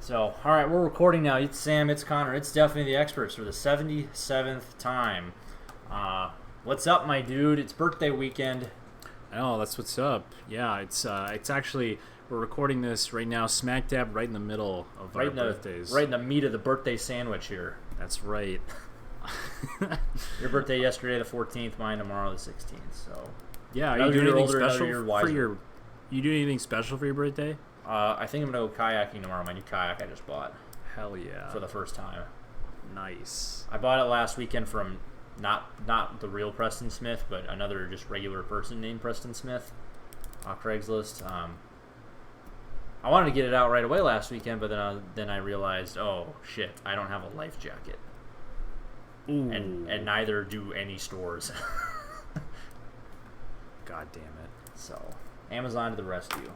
So, all right, we're recording now. It's Sam, it's Connor, it's definitely the experts for the 77th time. What's up, my dude? It's birthday weekend. Oh, that's what's up. Yeah, it's actually we're recording this right now, smack dab right in the middle of our birthdays. Right in the meat of the birthday sandwich here. That's right. Your birthday yesterday, the 14th. Mine tomorrow, the 16th. So yeah, are you doing anything special for your? You doing anything special for your birthday? I think I'm gonna go kayaking tomorrow. My new kayak I just bought. Hell yeah! For the first time. Nice. I bought it last weekend from not the real Preston Smith, but another just regular person named Preston Smith. Craigslist. I wanted to get it out right away last weekend, but then I realized, oh shit, I don't have a life jacket. Ooh. And neither do any stores. God damn it. So, Amazon to the rescue.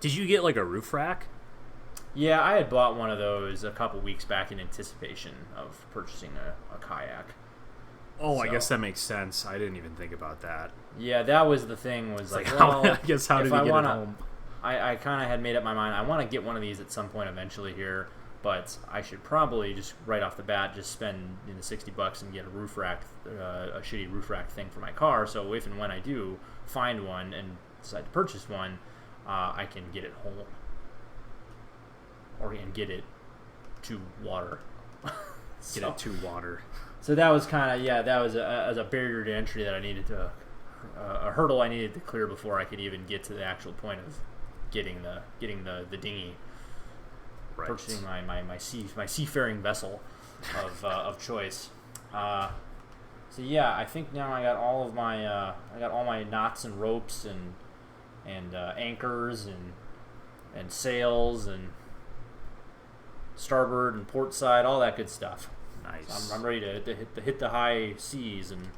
Did you get like a roof rack? Yeah, I had bought one of those a couple weeks back in anticipation of purchasing a kayak. Oh, so, I guess that makes sense. I didn't even think about that. Yeah, that was the thing. Was like, well, I guess how did we get it home? I kind of had made up my mind. I want to get one of these at some point eventually here, but I should probably just right off the bat just spend $60 and get a roof rack, a shitty roof rack thing for my car. So if and when I do find one and decide to purchase one, I can get it home and get it to water. Get it to water. So that was kind of that was a barrier to entry that I needed to a hurdle I needed to clear before I could even get to the actual point of getting the dinghy, right. Purchasing my seafaring vessel of choice. So yeah, I think now I got all of my I got all my knots and ropes and anchors and sails and starboard and port side, all that good stuff. Nice. So I'm ready to hit the high seas, and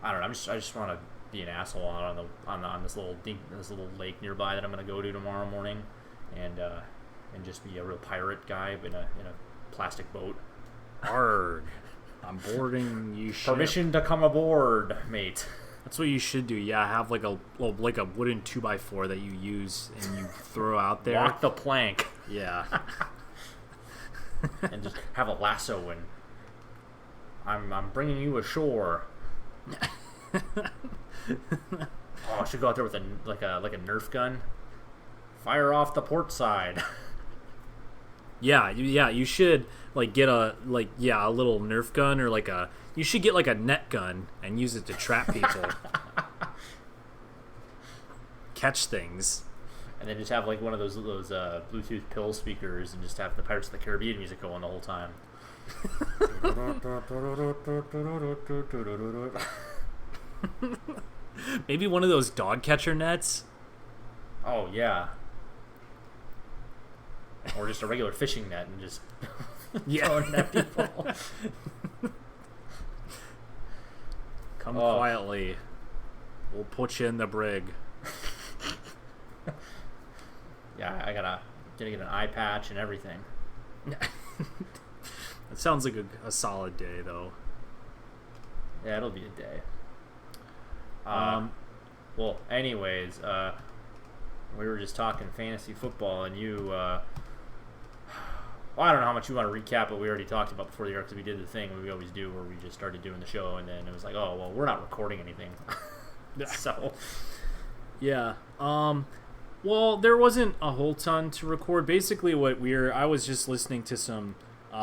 I don't know. I just want to be an asshole on this little lake nearby that I'm going to go to tomorrow morning, and just be a real pirate guy in a plastic boat. Arrgh. I'm boarding you. Permission to come aboard, mate. That's what you should do. Yeah, have like a wooden 2x4 that you use and you throw out there. Walk the plank. Yeah. And just have a lasso and I'm bringing you ashore. I should go out there with a Nerf gun. Fire off the port side. Yeah, you should get a little Nerf gun, or you should get like a net gun and use it to trap people. Catch things. And then just have like one of those Bluetooth pill speakers and just have the Pirates of the Caribbean music going the whole time. Maybe one of those dog catcher nets. Oh yeah. Or just a regular fishing net and just throwing at people. Come quietly. We'll put you in the brig. Yeah, I gotta get an eye patch and everything. It sounds like a solid day, though. Yeah, it'll be a day. Well, anyways, we were just talking fantasy football, and you, well, I don't know how much you want to recap what we already talked about before the year, because we did the thing we always do where we just started doing the show, and then it was like, oh, well, we're not recording anything. So, yeah. Well, there wasn't a whole ton to record. Basically, I was just listening to some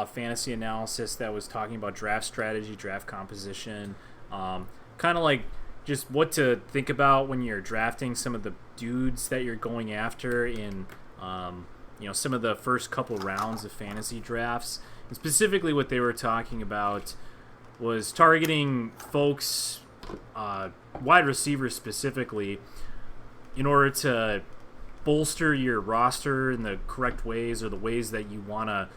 fantasy analysis that was talking about draft strategy, draft composition, kind of like just what to think about when you're drafting some of the dudes that you're going after in, some of the first couple rounds of fantasy drafts. And specifically, what they were talking about was targeting folks, wide receivers specifically, in order to bolster your roster in the correct ways, or the ways that you want to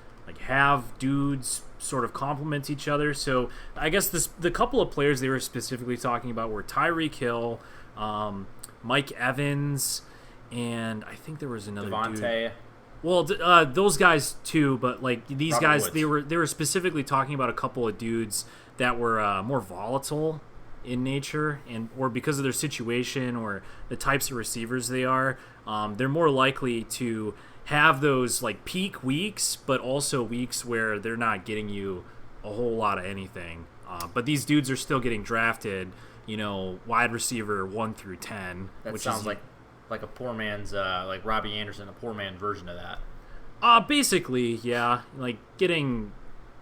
have dudes sort of complement each other. So I guess the couple of players they were specifically talking about were Tyreek Hill, Mike Evans, and I think there was another Devontae. dude. Well, those guys too, but these Robert guys, Woods. they were specifically talking about a couple of dudes that were more volatile in nature, or because of their situation or the types of receivers they are, they're more likely to have those like peak weeks, but also weeks where they're not getting you a whole lot of anything. But these dudes are still getting drafted, wide receiver 1 through 10. That sounds like a poor man's, like Robbie Anderson, a poor man version of that. Basically, yeah. Like getting,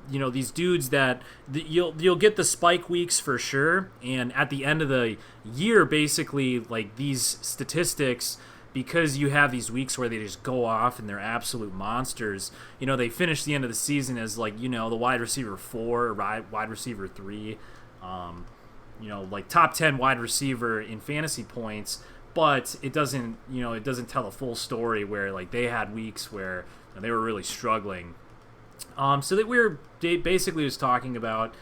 these dudes that you'll get the spike weeks for sure, and at the end of the year, basically, like these statistics, because you have these weeks where they just go off and they're absolute monsters. They finish the end of the season as like the wide receiver 4, or wide receiver 3, like top 10 wide receiver in fantasy points. But it doesn't tell the full story where like they had weeks where they were really struggling. So that basically was talking about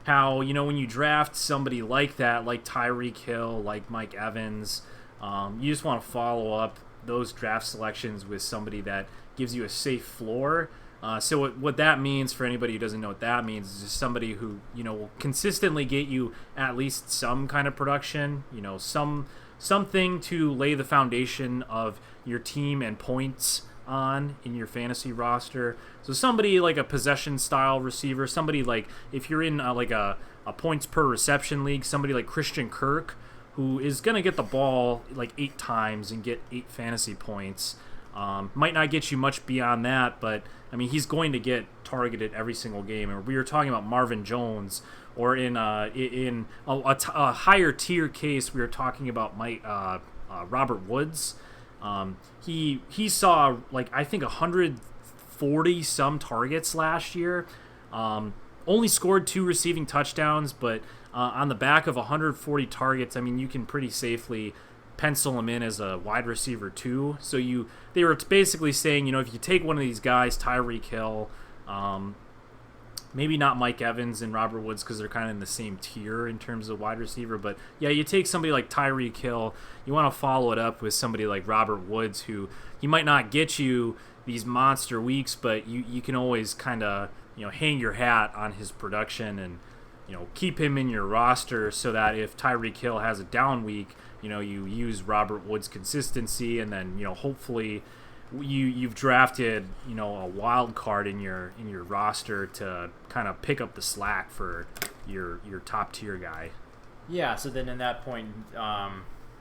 how when you draft somebody like that, like Tyreek Hill, like Mike Evans, you just want to follow up those draft selections with somebody that gives you a safe floor. So what that means for anybody who doesn't know what that means is just somebody who will consistently get you at least some kind of production, something to lay the foundation of your team and points on in your fantasy roster. So somebody like a possession style receiver, somebody like if you're in like a points per reception league, somebody like Christian Kirk, who is going to get the ball like 8 times and get 8 fantasy points. Might not get you much beyond that, but I mean he's going to get targeted every single game. And we were talking about Marvin Jones, or in a higher tier case, we were talking about Robert Woods. He saw like I think 140 some targets last year. Only scored 2 receiving touchdowns, but on the back of 140 targets, I mean you can pretty safely pencil him in as a wide receiver 2. So they were basically saying, if you take one of these guys, Tyreek Hill, maybe not Mike Evans and Robert Woods because they're kind of in the same tier in terms of wide receiver, but yeah, you take somebody like Tyreek Hill, you want to follow it up with somebody like Robert Woods, who he might not get you these monster weeks, but you can always kind of hang your hat on his production and keep him in your roster so that if Tyreek Hill has a down week, you use Robert Woods' consistency, and then hopefully you've drafted a wild card in your roster to kind of pick up the slack for your top tier guy. Yeah. So then, in that point,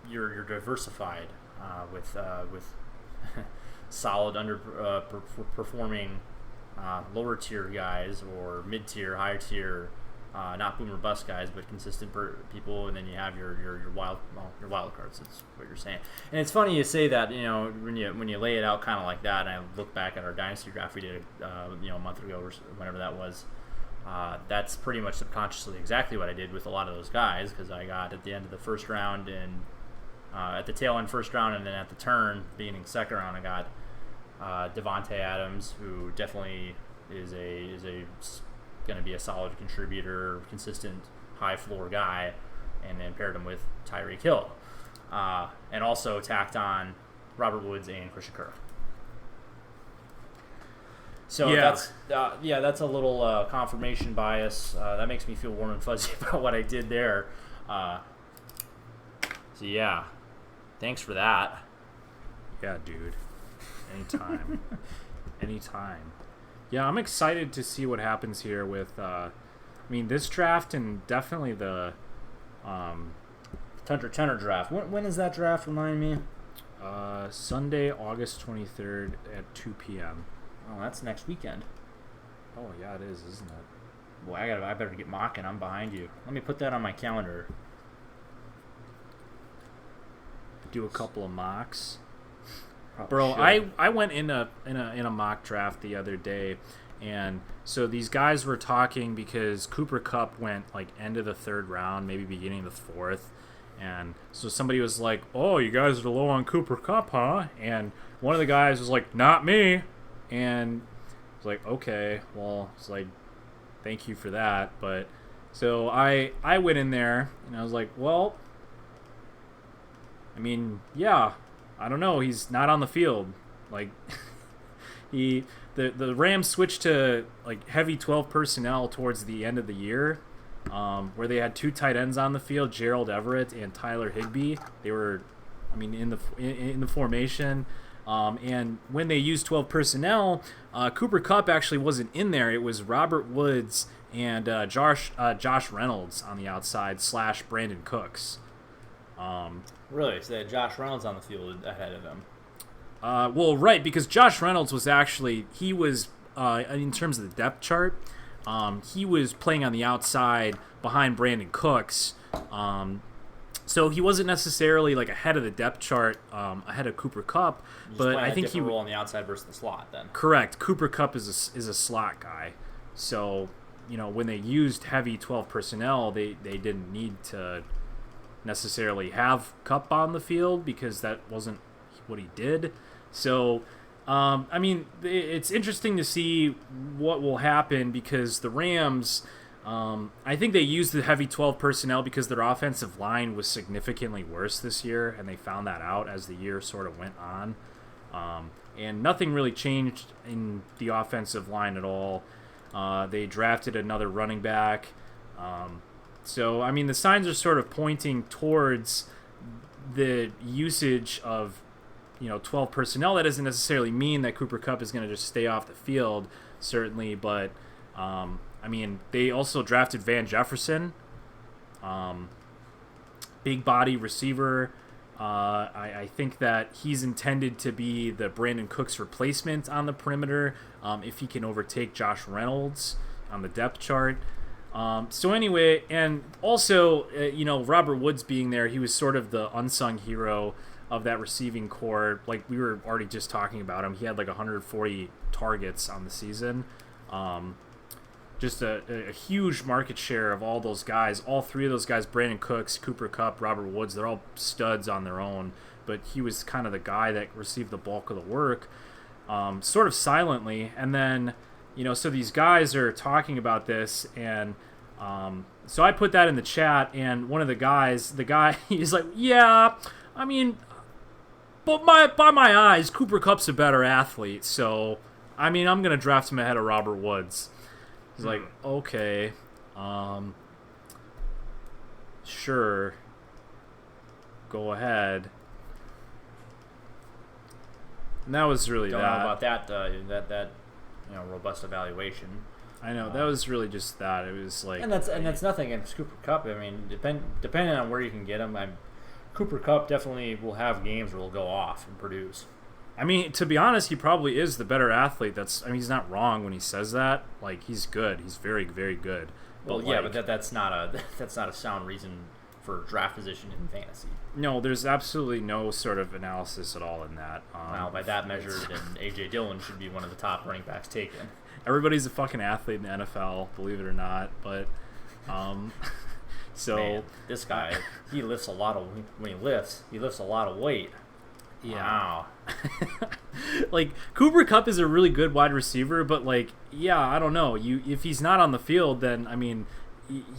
you're diversified with solid performing lower tier guys, or mid tier, higher tier. Not boom or bust guys, but consistent people, and then you have your wild cards. That's what you're saying. And it's funny you say that. When you lay it out kind of like that, and I look back at our dynasty draft we did a month ago or whenever that was. That's pretty much subconsciously exactly what I did with a lot of those guys, because I got at the end of the first round and at the tail end first round, and then at the turn beginning second round, I got Devontae Adams, who definitely is going to be a solid contributor, consistent high floor guy, and then paired him with Tyreek Hill, and also tacked on Robert Woods and Christian Kirk. So yeah. that's a little confirmation bias. That makes me feel warm and fuzzy about what I did there. So yeah, thanks for that. Yeah, dude. Anytime. Anytime. Yeah, I'm excited to see what happens here with, this draft, and definitely the Tenor draft. When is that draft? Remind me. Sunday, August 23rd at 2 p.m. Oh, that's next weekend. Oh yeah, it is, isn't it? Boy, I better get mocking. I'm behind you. Let me put that on my calendar. Do a couple of mocks. Probably Bro, should. I went in a mock draft the other day, and so these guys were talking because Cooper Kupp went like end of the 3rd round, maybe beginning of the 4th, and so somebody was like, "Oh, you guys are low on Cooper Kupp, huh?" And one of the guys was like, "Not me," and I was like, "Okay, well," it's like, "Thank you for that," but so I went in there and I was like, "Well, yeah." I don't know. He's not on the field. Like, the Rams switched to like heavy 12 personnel towards the end of the year, where they had 2 tight ends on the field, Gerald Everett and Tyler Higbee. They were, in the formation. And when they used 12 personnel, Cooper Kupp actually wasn't in there. It was Robert Woods and Josh Reynolds on the outside / Brandon Cooks. Really? So they had Josh Reynolds on the field ahead of him. Well, right, because Josh Reynolds was actually, he was, in terms of the depth chart, he was playing on the outside behind Brandon Cooks. So he wasn't necessarily like ahead of the depth chart, ahead of Cooper Kupp, but I think he role on the outside versus the slot. Then correct. Cooper Kupp is a slot guy, so when they used heavy 12 personnel, they didn't need to necessarily have Kupp on the field because that wasn't what he did. So I mean, it's interesting to see what will happen because the Rams. I think they used the heavy 12 personnel because their offensive line was significantly worse this year, and they found that out as the year sort of went on. And nothing really changed in the offensive line at all. They drafted another running back. So, I mean, the signs are sort of pointing towards the usage of 12 personnel. That doesn't necessarily mean that Cooper Kupp is going to just stay off the field, certainly, but I mean, they also drafted Van Jefferson, big body receiver. I think that he's intended to be the Brandon Cooks replacement on the perimeter if he can overtake Josh Reynolds on the depth chart. So anyway, and also, Robert Woods being there, he was sort of the unsung hero of that receiving core. Like we were already just talking about him. He had like 140 targets on the season. Just a huge market share of all those guys. All three of those guys, Brandon Cooks, Cooper Kupp, Robert Woods, they're all studs on their own. But he was kind of the guy that received the bulk of the work, sort of silently. And then, so these guys are talking about this. And so I put that in the chat. And one of the guy, he's like, yeah, I mean, but by my eyes, Cooper Kupp's a better athlete. So, I mean, I'm going to draft him ahead of Robert Woods. He's like, okay, sure, go ahead. And that was really Don't that. know about that robust evaluation. I know that was really just that. It was like, and that's nothing against Cooper Kupp. I mean, depending on where you can get him, Cooper Kupp definitely will have games where he'll go off and produce. I mean, to be honest, he probably is the better athlete. He's not wrong when he says that. Like, he's good. He's very, very good. Well, yeah, but that's not a sound reason for draft position in fantasy. No, there's absolutely no sort of analysis at all in that. Well, by that measure, then A.J. Dillon should be one of the top running backs taken. Everybody's a fucking athlete in the NFL, believe it or not. But, so man, this guy, he lifts a lot of weight. Yeah. Wow. Like, Cooper Kupp is a really good wide receiver, but, like, yeah, I don't know. If he's not on the field, then, I mean...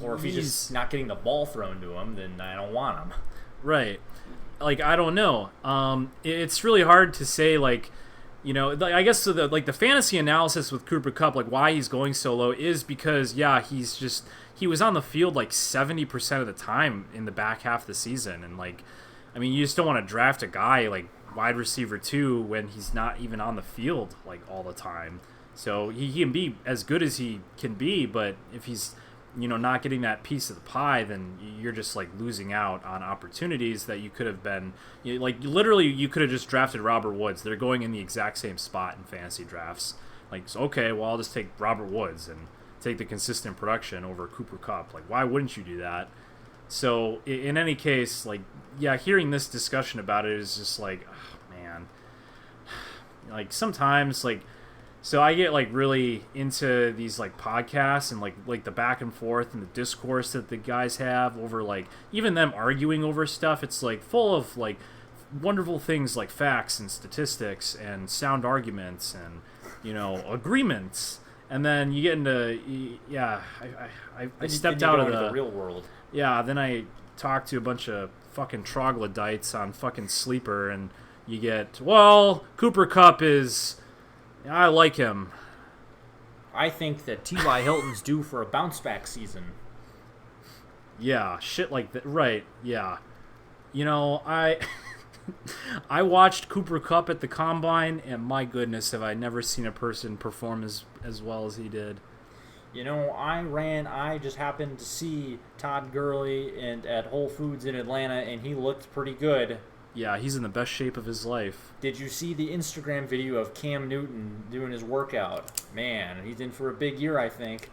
Or if he's just not getting the ball thrown to him, then I don't want him. Right. Like, I don't know. It's really hard to say, like, I guess so the fantasy analysis with Cooper Kupp, like, why he's going so low is because, yeah, he was on the field, like, 70% of the time in the back half of the season, and, like, I mean, you just don't want to draft a guy like wide receiver 2 when he's not even on the field like all the time. So he can be as good as he can be, but if he's not getting that piece of the pie, then you're just like losing out on opportunities that you could have been like literally you could have just drafted Robert Woods. They're going in the exact same spot in fantasy drafts. Like, so, okay, well, I'll just take Robert Woods and take the consistent production over Cooper Kupp. Like, why wouldn't you do that? So, in any case, like, yeah, hearing this discussion about it is just like, oh, man. Like, sometimes, like, so I get, like, really into these, like, podcasts and, like the back and forth and the discourse that the guys have over, like, even them arguing over stuff. It's, like, full of, like, wonderful things like facts and statistics and sound arguments and, agreements. And then you get into, yeah, I stepped out of the real world. Yeah, then I talked to a bunch of fucking troglodytes on fucking Sleeper, and you get, well, Cooper Kupp I like him. I think that T.Y. Hilton's due for a bounce-back season. Yeah, shit like that. Right, yeah. I watched Cooper Kupp at the Combine, and my goodness, have I never seen a person perform as well as he did. I just happened to see Todd Gurley at Whole Foods in Atlanta, and he looked pretty good. Yeah, he's in the best shape of his life. Did you see the Instagram video of Cam Newton doing his workout? Man, he's in for a big year, I think.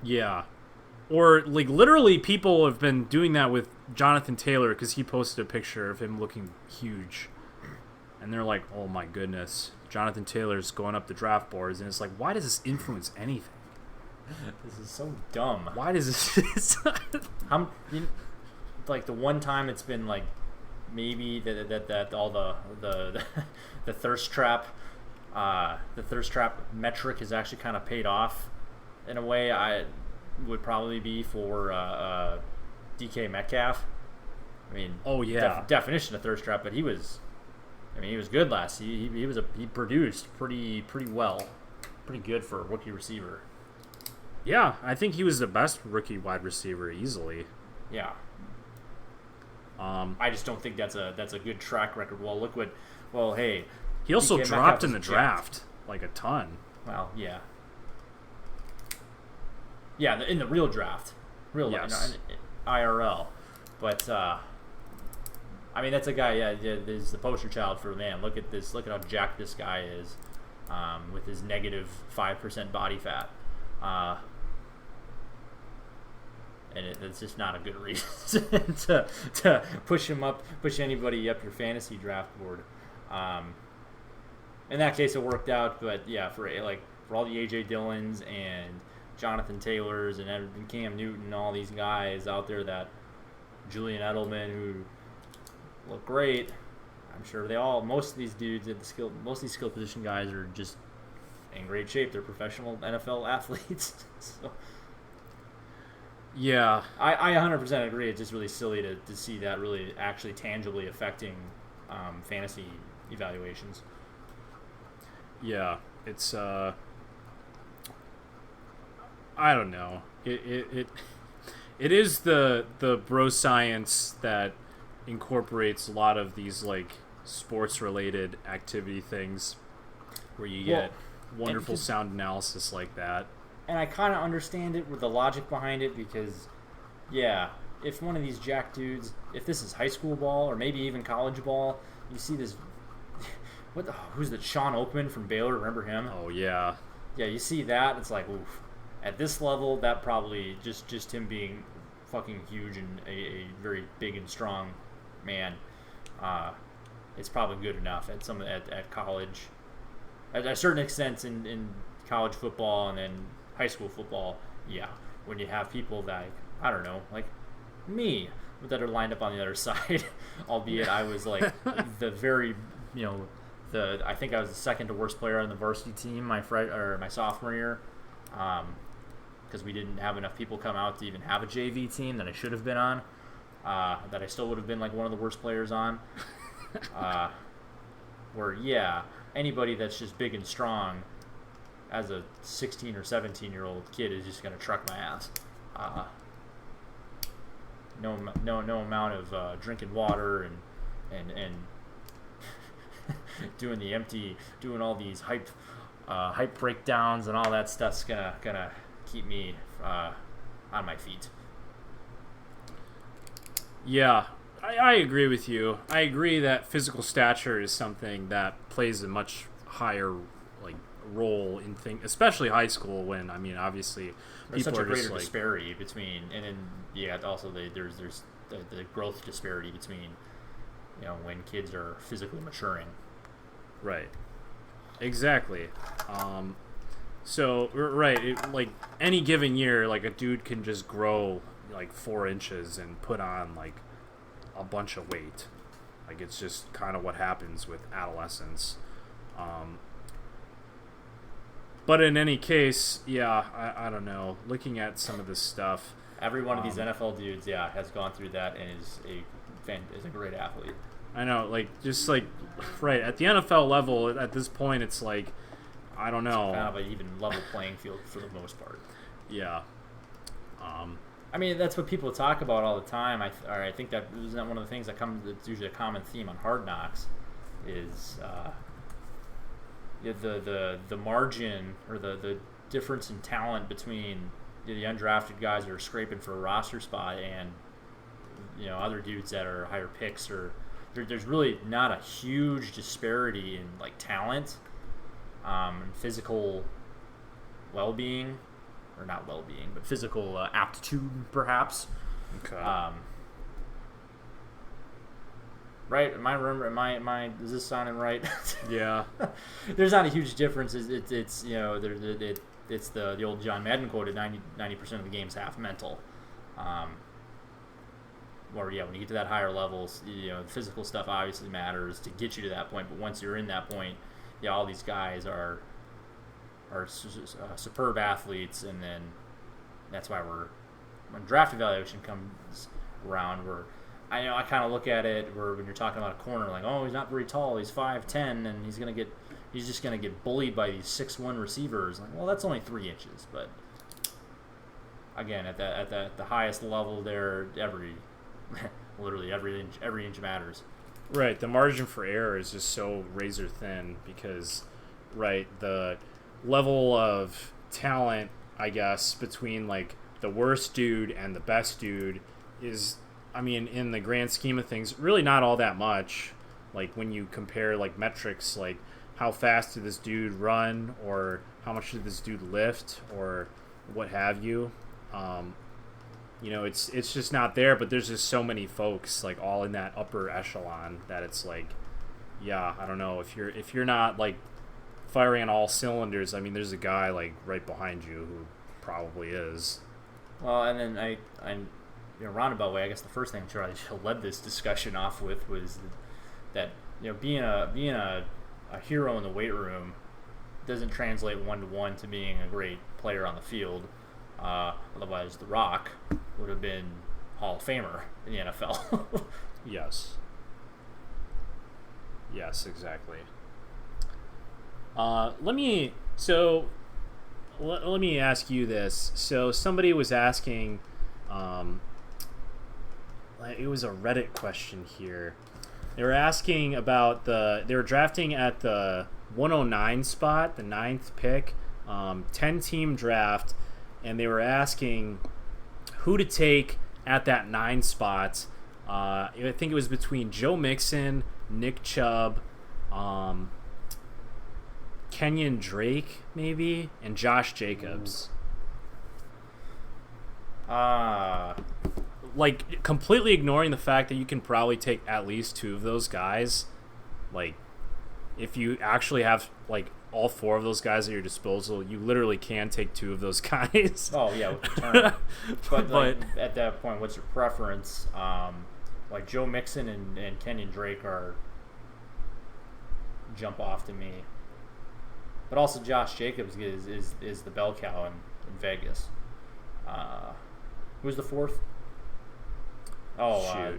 Yeah. Or, like, literally people have been doing that with Jonathan Taylor because he posted a picture of him looking huge. And they're like, oh my goodness, Jonathan Taylor's going up the draft boards. And it's like, why does this influence anything? This is so dumb. Why does this... Like, the one time it's been, like, maybe that all the thirst trap metric has actually kind of paid off in a way. I would probably be for DK Metcalf. I mean, oh yeah, definition of thirst trap, but he was good last. He produced pretty well, pretty good for a rookie receiver. Yeah, I think he was the best rookie wide receiver easily. Yeah. I just don't think that's a good track record. Hey, he also dropped in the draft like a ton. Well, yeah. Yeah, in the real draft. Yes. IRL. But, I mean, that's a guy, is the poster child for, man, look at this. Look at how jacked this guy is with his negative 5% body fat. And it's just not a good reason to push anybody up your fantasy draft board. In that case, it worked out, but yeah, for all the A.J. Dillons and Jonathan Taylors and Cam Newton and all these guys out there, that Julian Edelman, who look great, I'm sure most of these dudes most of these skill position guys are just in great shape. They're professional NFL athletes. So. Yeah. I 100% agree. It's just really silly to see that really actually tangibly affecting fantasy evaluations. Yeah. It's, I don't know. It is the bro science that incorporates a lot of these, like, sports-related activity things where you get wonderful sound analysis like that. And I kind of understand it with the logic behind it because, yeah, if one of these jack dudes, if this is high school ball or maybe even college ball, you see this, who's that, Sean Oakman from Baylor, remember him? Oh, yeah. Yeah, you see that, it's like, oof. At this level, that probably, just him being fucking huge and a very big and strong man, it's probably good enough at college. At a certain extent in college football and then high school football, yeah. When you have people that, I don't know, like me, that are lined up on the other side, albeit I was like the very, I think I was the second to worst player on the varsity team my sophomore year, because we didn't have enough people come out to even have a JV team that I should have been on, that I still would have been like one of the worst players on. Where, yeah, anybody that's just big and strong as a 16 or 17-year-old kid is just going to truck my ass. No amount of drinking water and doing all these hype breakdowns and all that stuff's gonna keep me on my feet. Yeah, I agree with you. I agree that physical stature is something that plays a much higher role in things, especially high school, when obviously there's people such a are greater just disparity between, and then also there's the growth disparity between when kids are physically maturing. Right. Exactly. So right, any given year, a dude can just grow 4 inches and put on a bunch of weight. It's just kind of what happens with adolescence. But in any case, yeah, I don't know. Looking at some of this stuff, every one of these NFL dudes, has gone through that and is a great athlete. I know, right at the NFL level at this point, it's I don't know, kind of an even level playing field for the most part. Yeah. I mean, that's what people talk about all the time. I think that isn't that one of the things that comes. It's usually a common theme on Hard Knocks, is the margin or the difference in talent between the undrafted guys that are scraping for a roster spot and other dudes that are higher picks, or there's really not a huge disparity in like talent, and physical well-being, or not well-being, but physical aptitude, perhaps. Okay. Right? Am I? Is this sounding right? Yeah. There's not a huge difference. It's it's the old John Madden quote: 90% of the game's half mental. Or when you get to that higher levels, the physical stuff obviously matters to get you to that point. But once you're in that point, all these guys are superb athletes, and then that's why when draft evaluation comes around, I kind of look at it where when you're talking about a corner, like, oh, he's not very tall, he's 5'10", and he's just gonna get bullied by these 6'1" receivers. Like, well, that's only 3 inches, but again, at the highest level, there literally every inch matters. Right, the margin for error is just so razor thin because, right, the level of talent, I guess, between like the worst dude and the best dude is, I mean, in the grand scheme of things, really not all that much. Like when you compare like metrics, like how fast did this dude run, or how much did this dude lift, or what have you. It's just not there. But there's just so many folks like all in that upper echelon that it's like, yeah, I don't know, if you're not like firing on all cylinders. I mean, there's a guy like right behind you who probably is. Well, and then I roundabout way, I guess the first thing Charlie led this discussion off with was that being a hero in the weight room doesn't translate 1-to-1 to being a great player on the field. Otherwise, The Rock would have been Hall of Famer in the NFL. Yes, exactly. Let me ask you this. So somebody was asking, it was a Reddit question here. They were asking about they were drafting at the 109 spot, the 9th pick, 10-team draft, and they were asking who to take at that 9 spot. I think it was between Joe Mixon, Nick Chubb, Kenyon Drake, maybe, and Josh Jacobs. Like, completely ignoring the fact that you can probably take at least 2 of those guys. Like, if you actually have, like, all 4 of those guys at your disposal, you literally can take 2 of those guys. Oh, yeah, with the turn. but at that point, what's your preference? Like, Joe Mixon and Kenyon Drake jump off to me. But also Josh Jacobs is the bell cow in Vegas. Who's the 4th? Oh, shoot.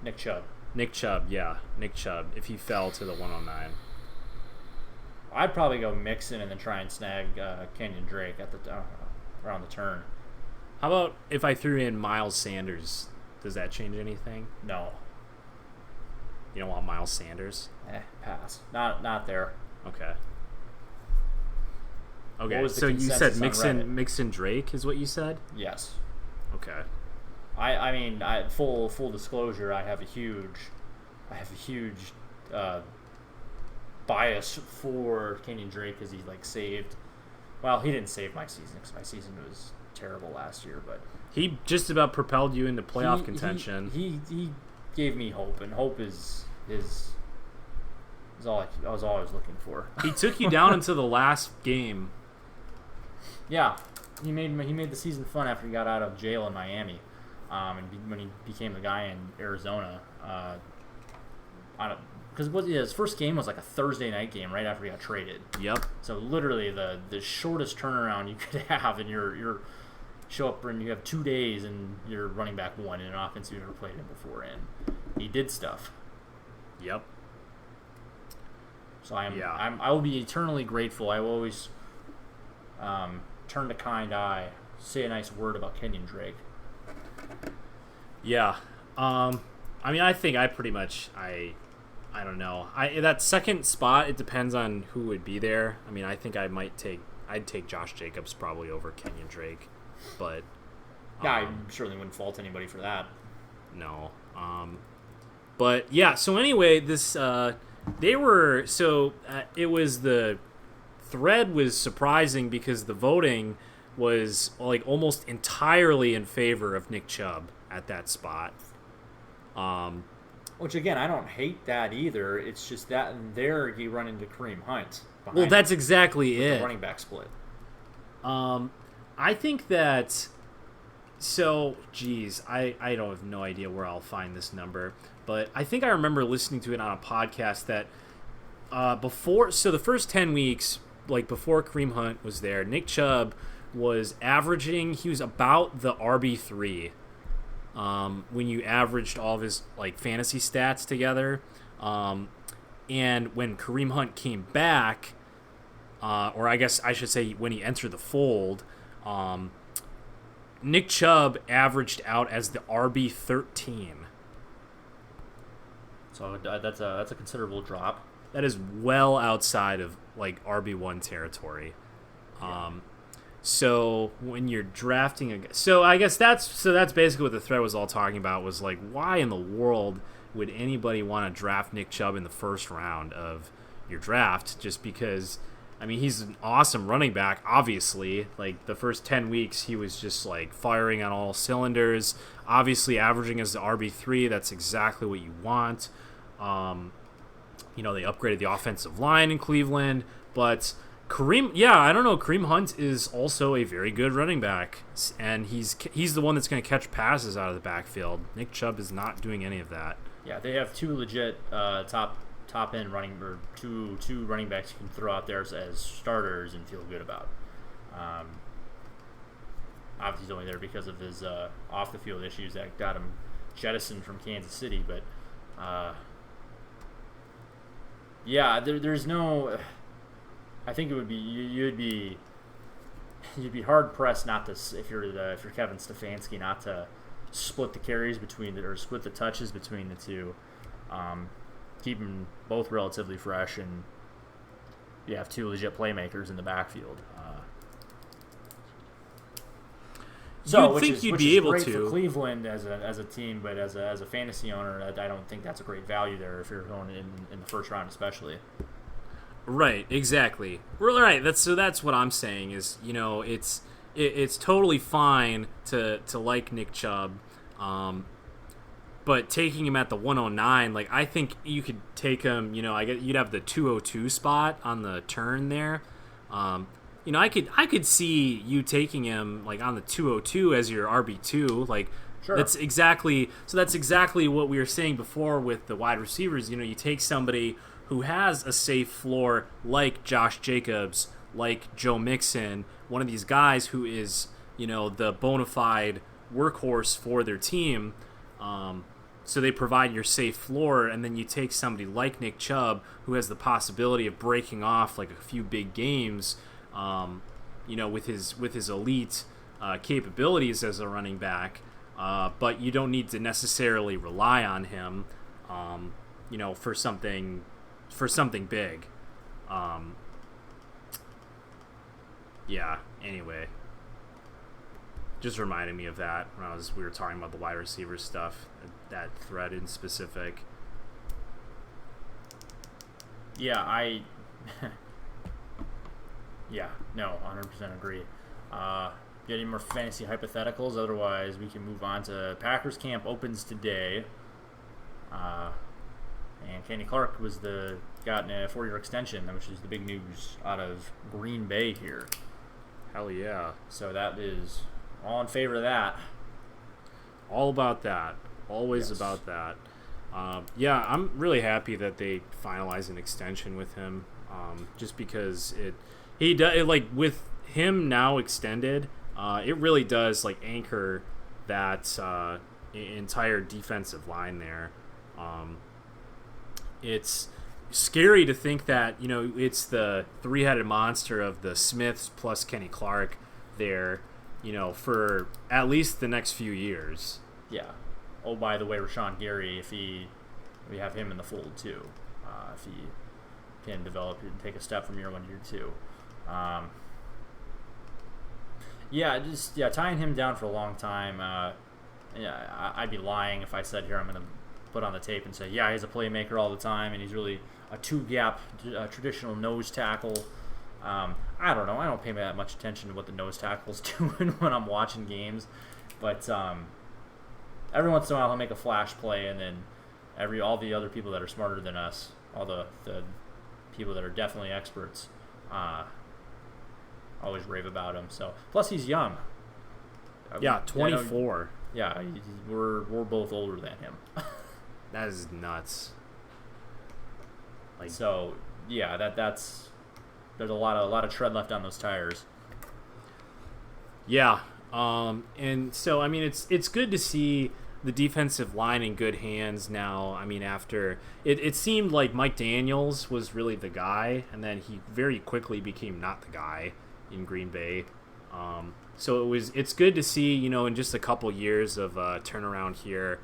Nick Chubb. Nick Chubb, yeah. Nick Chubb, if he fell to the 109. I'd probably go Mixon and then try and snag Kenyon Drake at around the turn. How about if I threw in Miles Sanders? Does that change anything? No. You don't want Miles Sanders? Pass. Not there. Okay. So you said Mixon Drake is what you said? Yes. Okay. I mean, full disclosure, I have a huge bias for Kenyon Drake because he like saved. Well, he didn't save my season because my season was terrible last year, but he just about propelled you into playoff contention. He gave me hope, and hope is all I was always looking for. He took you down into the last game. Yeah, he made the season fun after he got out of jail in Miami, and when he became the guy in Arizona. Because his first game was like a Thursday night game right after he got traded. Yep. So literally the shortest turnaround you could have, and you're show up and you have 2 days and you're running back 1 in an offense you've never played in before, and he did stuff. Yep. So I will be eternally grateful. I will always turn a kind eye, say a nice word about Kenyon Drake. Yeah. I mean, I think I pretty much I don't know. That second spot, it depends on who would be there. I mean, I think I'd take Josh Jacobs probably over Kenyon Drake, but Yeah, I certainly wouldn't fault anybody for that. no. But yeah. So anyway, they were it was the thread was surprising because the voting was like almost entirely in favor of Nick Chubb at that spot. Which again, I don't hate that either. It's just that and there you run into Kareem Hunt. Well, that's exactly it. The running back split. I think that. So, geez, I don't have no idea where I'll find this number, but I think I remember listening to it on a podcast that the first 10 weeks, like before Kareem Hunt was there, Nick Chubb was averaging. He was about the RB3. When you averaged all of his like fantasy stats together, and when Kareem Hunt came back, or I guess I should say when he entered the fold, Nick Chubb averaged out as the RB13. So that's a considerable drop. That is well outside of like RB1 territory. So when you're drafting so I guess that's basically what the thread was all talking about, was like, why in the world would anybody want to draft Nick Chubb in the first round of your draft? Just because, I mean, he's an awesome running back, obviously. Like the first 10 weeks he was just like firing on all cylinders, obviously averaging as the RB3. That's exactly what you want. They upgraded the offensive line in Cleveland, but I don't know. Kareem Hunt is also a very good running back, and he's the one that's going to catch passes out of the backfield. Nick Chubb is not doing any of that. Yeah, they have two legit top end two running backs you can throw out there as starters and feel good about. Obviously, he's only there because of his off the field issues that got him jettisoned from Kansas City, but there's no. I think it would be you'd be hard pressed not to, if you're Kevin Stefanski, not to split the carries or split the touches between the two, keep them both relatively fresh, and you have two legit playmakers in the backfield. You'd think you'd be able great to for Cleveland as a team, but as a fantasy owner, I don't think that's a great value there if you're going in the first round, especially. Right, exactly. Right, that's what I'm saying is, it's totally fine to like Nick Chubb, but taking him at the 109, like I think you could take him, you'd have the 202 spot on the turn there. I could see you taking him like on the 202 as your RB2, like sure. That's exactly what we were saying before with the wide receivers. You take somebody who has a safe floor like Josh Jacobs, like Joe Mixon, one of these guys who is, the bona fide workhorse for their team. So they provide your safe floor, and then you take somebody like Nick Chubb who has the possibility of breaking off like a few big games, with his elite capabilities as a running back. But you don't need to necessarily rely on him, for something big. Anyway, just reminded me of that when we were talking about the wide receiver stuff, that thread in specific. Yeah, 100% agree. Get any more fantasy hypotheticals? Otherwise, we can move on to Packers camp opens today. And Kenny Clark got a 4-year extension, which is the big news out of Green Bay here. Hell yeah. So that is all in favor of that. All about that. Always about that. I'm really happy that they finalized an extension with him, just because with him now extended, it really does like anchor that entire defensive line there. It's scary to think that it's the three-headed monster of the Smiths plus Kenny Clark there, for at least the next few years. Yeah, oh, by the way, Rashawn Gary, if we have him in the fold too, if he can develop and take a step from year 1 to year 2. Tying him down for a long time. I'd be lying if I said here I'm going to put on the tape and say, yeah, he's a playmaker all the time, and he's really a two-gap traditional nose tackle. I don't know. I don't pay that much attention to what the nose tackle's doing when I'm watching games, but every once in a while he'll make a flash play, and then all the other people that are smarter than us, all the people that are definitely experts, always rave about him. So plus he's young. Yeah, 24. Yeah, we're both older than him. That is nuts. So yeah, that's there's a lot of tread left on those tires. Yeah, and so I mean it's good to see the defensive line in good hands now. I mean, after it seemed like Mike Daniels was really the guy, and then he very quickly became not the guy in Green Bay. So it's good to see, in just a couple years of turnaround here,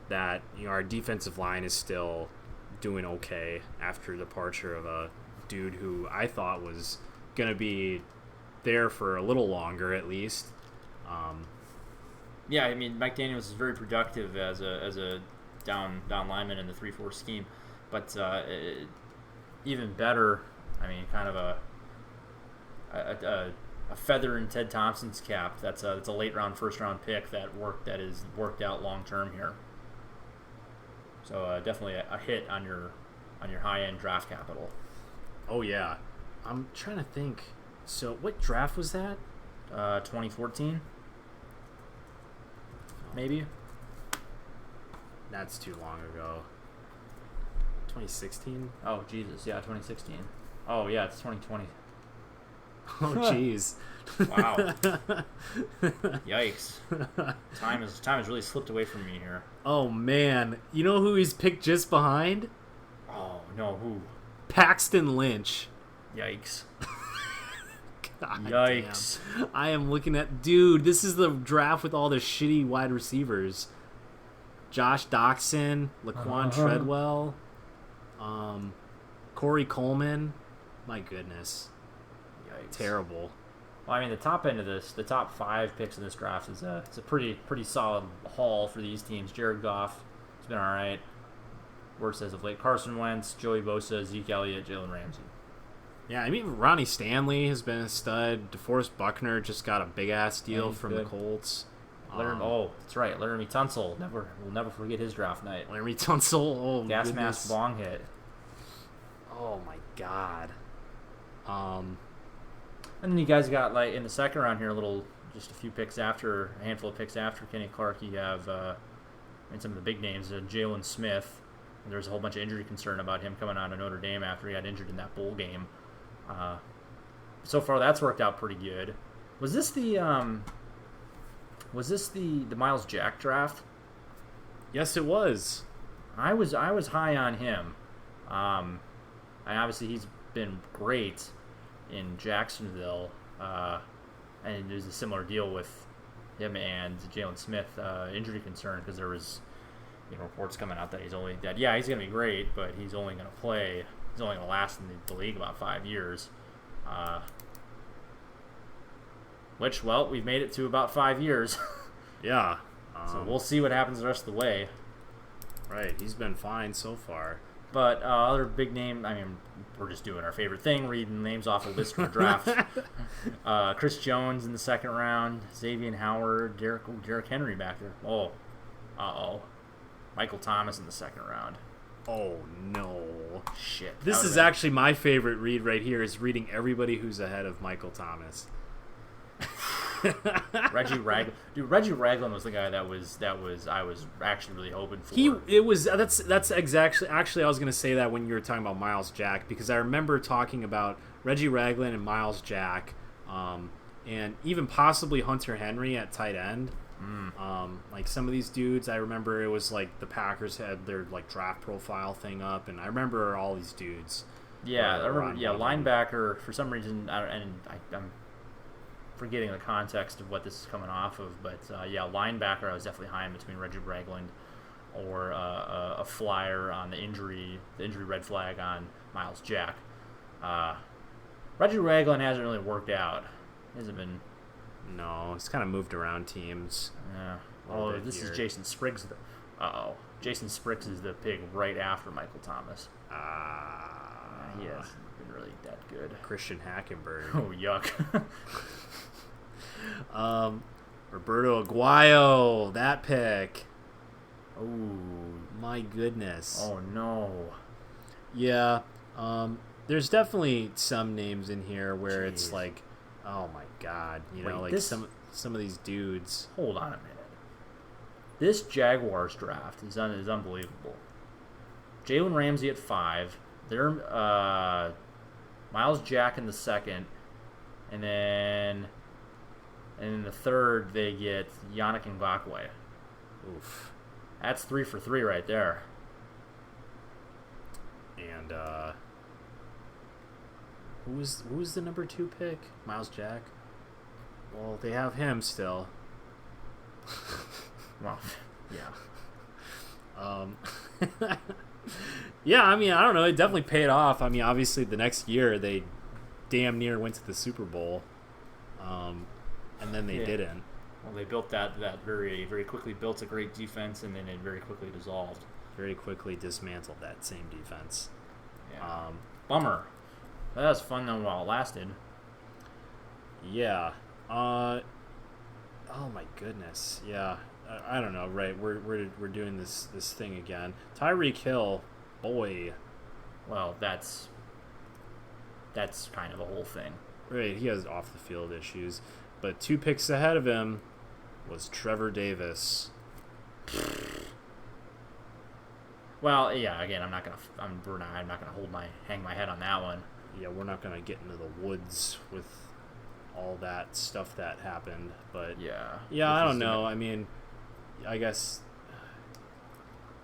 that our defensive line is still doing okay after the departure of a dude who I thought was gonna be there for a little longer at least. Yeah, I mean, Mike Daniels is very productive as a down lineman in the 3-4 scheme, but even better, I mean, kind of a feather in Ted Thompson's cap. That's a late round, first round pick that is worked out long term here. So definitely a hit on your high end draft capital. Oh yeah, I'm trying to think. So what draft was that? 2014. Maybe. That's too long ago. 2016? Oh, Jesus. Yeah, 2016. Oh, yeah, it's 2020. Oh, jeez. Wow. Yikes. Time has really slipped away from me here. Oh, man. You know who he's picked just behind? Oh, no, who? Paxton Lynch. Yikes. God Yikes. Damn. I am looking at... Dude, this is the draft with all the shitty wide receivers. Josh Doxson, Laquan Treadwell, Corey Coleman. My goodness. Yikes. Terrible. Well, I mean, the top end of this, the top 5 picks in this draft it's a pretty solid haul for these teams. Jared Goff has been all right. Worse as of late. Carson Wentz, Joey Bosa, Zeke Elliott, Jalen Ramsey. Yeah, I mean, Ronnie Stanley has been a stud. DeForest Buckner just got a big-ass deal from the Colts. That's right. Laramie Tunsil. We'll never forget his draft night. Laramie Tunsil. Oh, gas mask bong hit. Oh, my God. And then you guys got, in the second round here, just a handful of picks after Kenny Clark, you have some of the big names, Jalen Smith. And there's a whole bunch of injury concern about him coming out of Notre Dame after he got injured in that bowl game. So far, that's worked out pretty good. Was this the Miles Jack draft? Yes, it was. I was high on him. And obviously he's been great in Jacksonville. And there's a similar deal with him and Jalen Smith injury concern, because there was reports coming out that he's going to be great, but he's only going to last in the league about 5 years. Which, well, we've made it to about 5 years. Yeah. So we'll see what happens the rest of the way. Right, he's been fine so far. But other big name, I mean, we're just doing our favorite thing, reading names off a list from the draft. Chris Jones in the second round, Xavier Howard, Derrick Henry back there. Oh, uh-oh. Michael Thomas in the second round. Oh, no. Shit. This is actually my favorite read right here, is reading everybody who's ahead of Michael Thomas. Reggie Ragland. Dude, Reggie Ragland was the guy that I was actually really hoping for. That's exactly, actually I was going to say that when you were talking about Miles Jack, because I remember talking about Reggie Ragland and Miles Jack, and even possibly Hunter Henry at tight end. Some of these dudes, I remember it was the Packers had their draft profile thing up, and I remember all these dudes. Yeah, I remember. Yeah, linebacker for some reason, I'm forgetting the context of what this is coming off of, but linebacker I was definitely high in between Reggie Ragland or a flyer on the injury red flag on Miles Jack. Reggie Ragland hasn't really worked out. Hasn't been. No, he's kind of moved around teams. Yeah. Oh, this is Jason Spriggs. Jason Spriggs is the pick right after Michael Thomas. He hasn't been really that good. Christian Hackenberg. Oh, yuck. Roberto Aguayo, that pick. Oh, my goodness. Oh, no. Yeah. There's definitely some names in here where Jeez. it's like, oh my God, some of these dudes. Hold on a minute. This Jaguars draft is unbelievable. Jalen Ramsey at 5. They're Miles Jack in the 2nd, and then in the 3rd they get Yannick Ngakoue. Oof. That's 3 for 3 right there. And who was the number 2 pick? Miles Jack. Well, they have him still. Well, yeah. Yeah, I mean, I don't know. It definitely paid off. I mean, obviously, the next year they damn near went to the Super Bowl, and then they didn't. Well, they built that very, very quickly. Built a great defense, and then it very quickly dissolved. Very quickly dismantled that same defense. Yeah. Bummer. That was fun though while it lasted. Yeah. Oh my goodness. Yeah. I don't know. Right. We're doing this thing again. Tyreek Hill, boy. Well, that's kind of the whole thing. Right. He has off the field issues, but 2 picks ahead of him was Trevor Davis. Well, yeah. Again, I'm not gonna hang my head on that one. Yeah, we're not gonna get into the woods with all that stuff that happened, but yeah, I don't know. I mean, I guess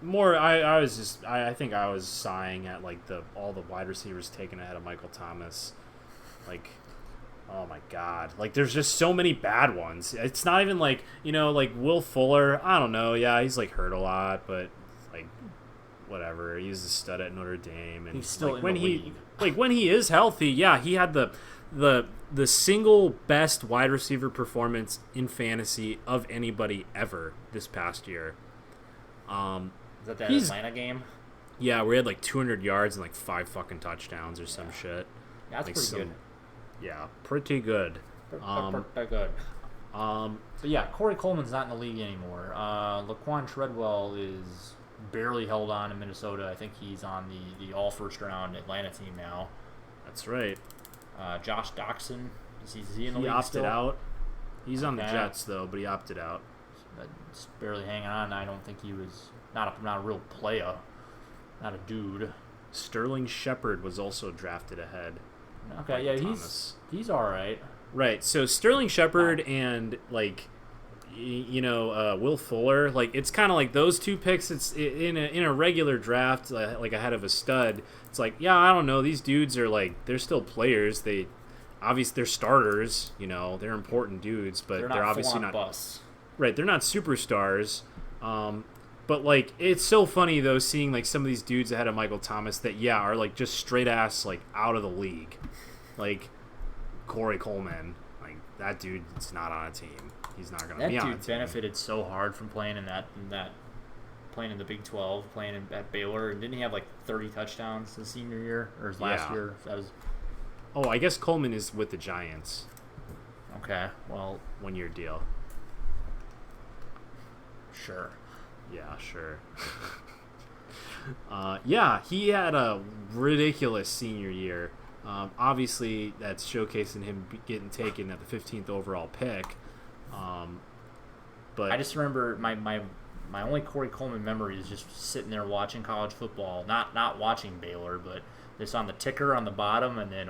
more. I think I was sighing at like all the wide receivers taken ahead of Michael Thomas. Like, oh my God! Like, there's just so many bad ones. It's not even like like Will Fuller. I don't know. Yeah, he's like hurt a lot, but like whatever. He was a stud at Notre Dame, and he's still like, in the league. Like when he is healthy, yeah, he had the single best wide receiver performance in fantasy of anybody ever this past year. Is that Atlanta game? Yeah, we had like 200 yards and like 5 fucking touchdowns or some shit. Yeah, that's like pretty good. Yeah, pretty good. Pretty good. But yeah, Corey Coleman's not in the league anymore. Laquan Treadwell is barely held on in Minnesota. I think he's on the all first round Atlanta team now. That's right. Josh Doxson, is he in the league? He opted still? Out. He's on the Jets though, but he opted out. Just barely hanging on. I don't think he was not a real player, not a dude. Sterling Shepard was also drafted ahead. Okay, yeah, he's all right. Right. So Sterling Shepard and like Will Fuller, like it's kind of like those 2 picks. It's in a regular draft, like ahead of a stud. It's like, yeah, I don't know. These dudes are like they're still players. They're starters. They're important dudes, but they're obviously not busts. Right. They're not superstars. But like it's so funny though seeing like some of these dudes ahead of Michael Thomas that are like just straight ass like out of the league, like Corey Coleman. Like that dude is not on a team. He's not going to be on a team. That dude benefited so hard from playing in that playing in the Big 12, playing at Baylor. Didn't he have like 30 touchdowns his senior year or his last year? That was. Oh, I guess Coleman is with the Giants. Okay, well, 1-year deal. Sure. Yeah, sure. Yeah, he had a ridiculous senior year. Obviously, that's showcasing him getting taken at the 15th overall pick. But I just remember my only Corey Coleman memory is just sitting there watching college football, not watching Baylor, but just on the ticker on the bottom, and then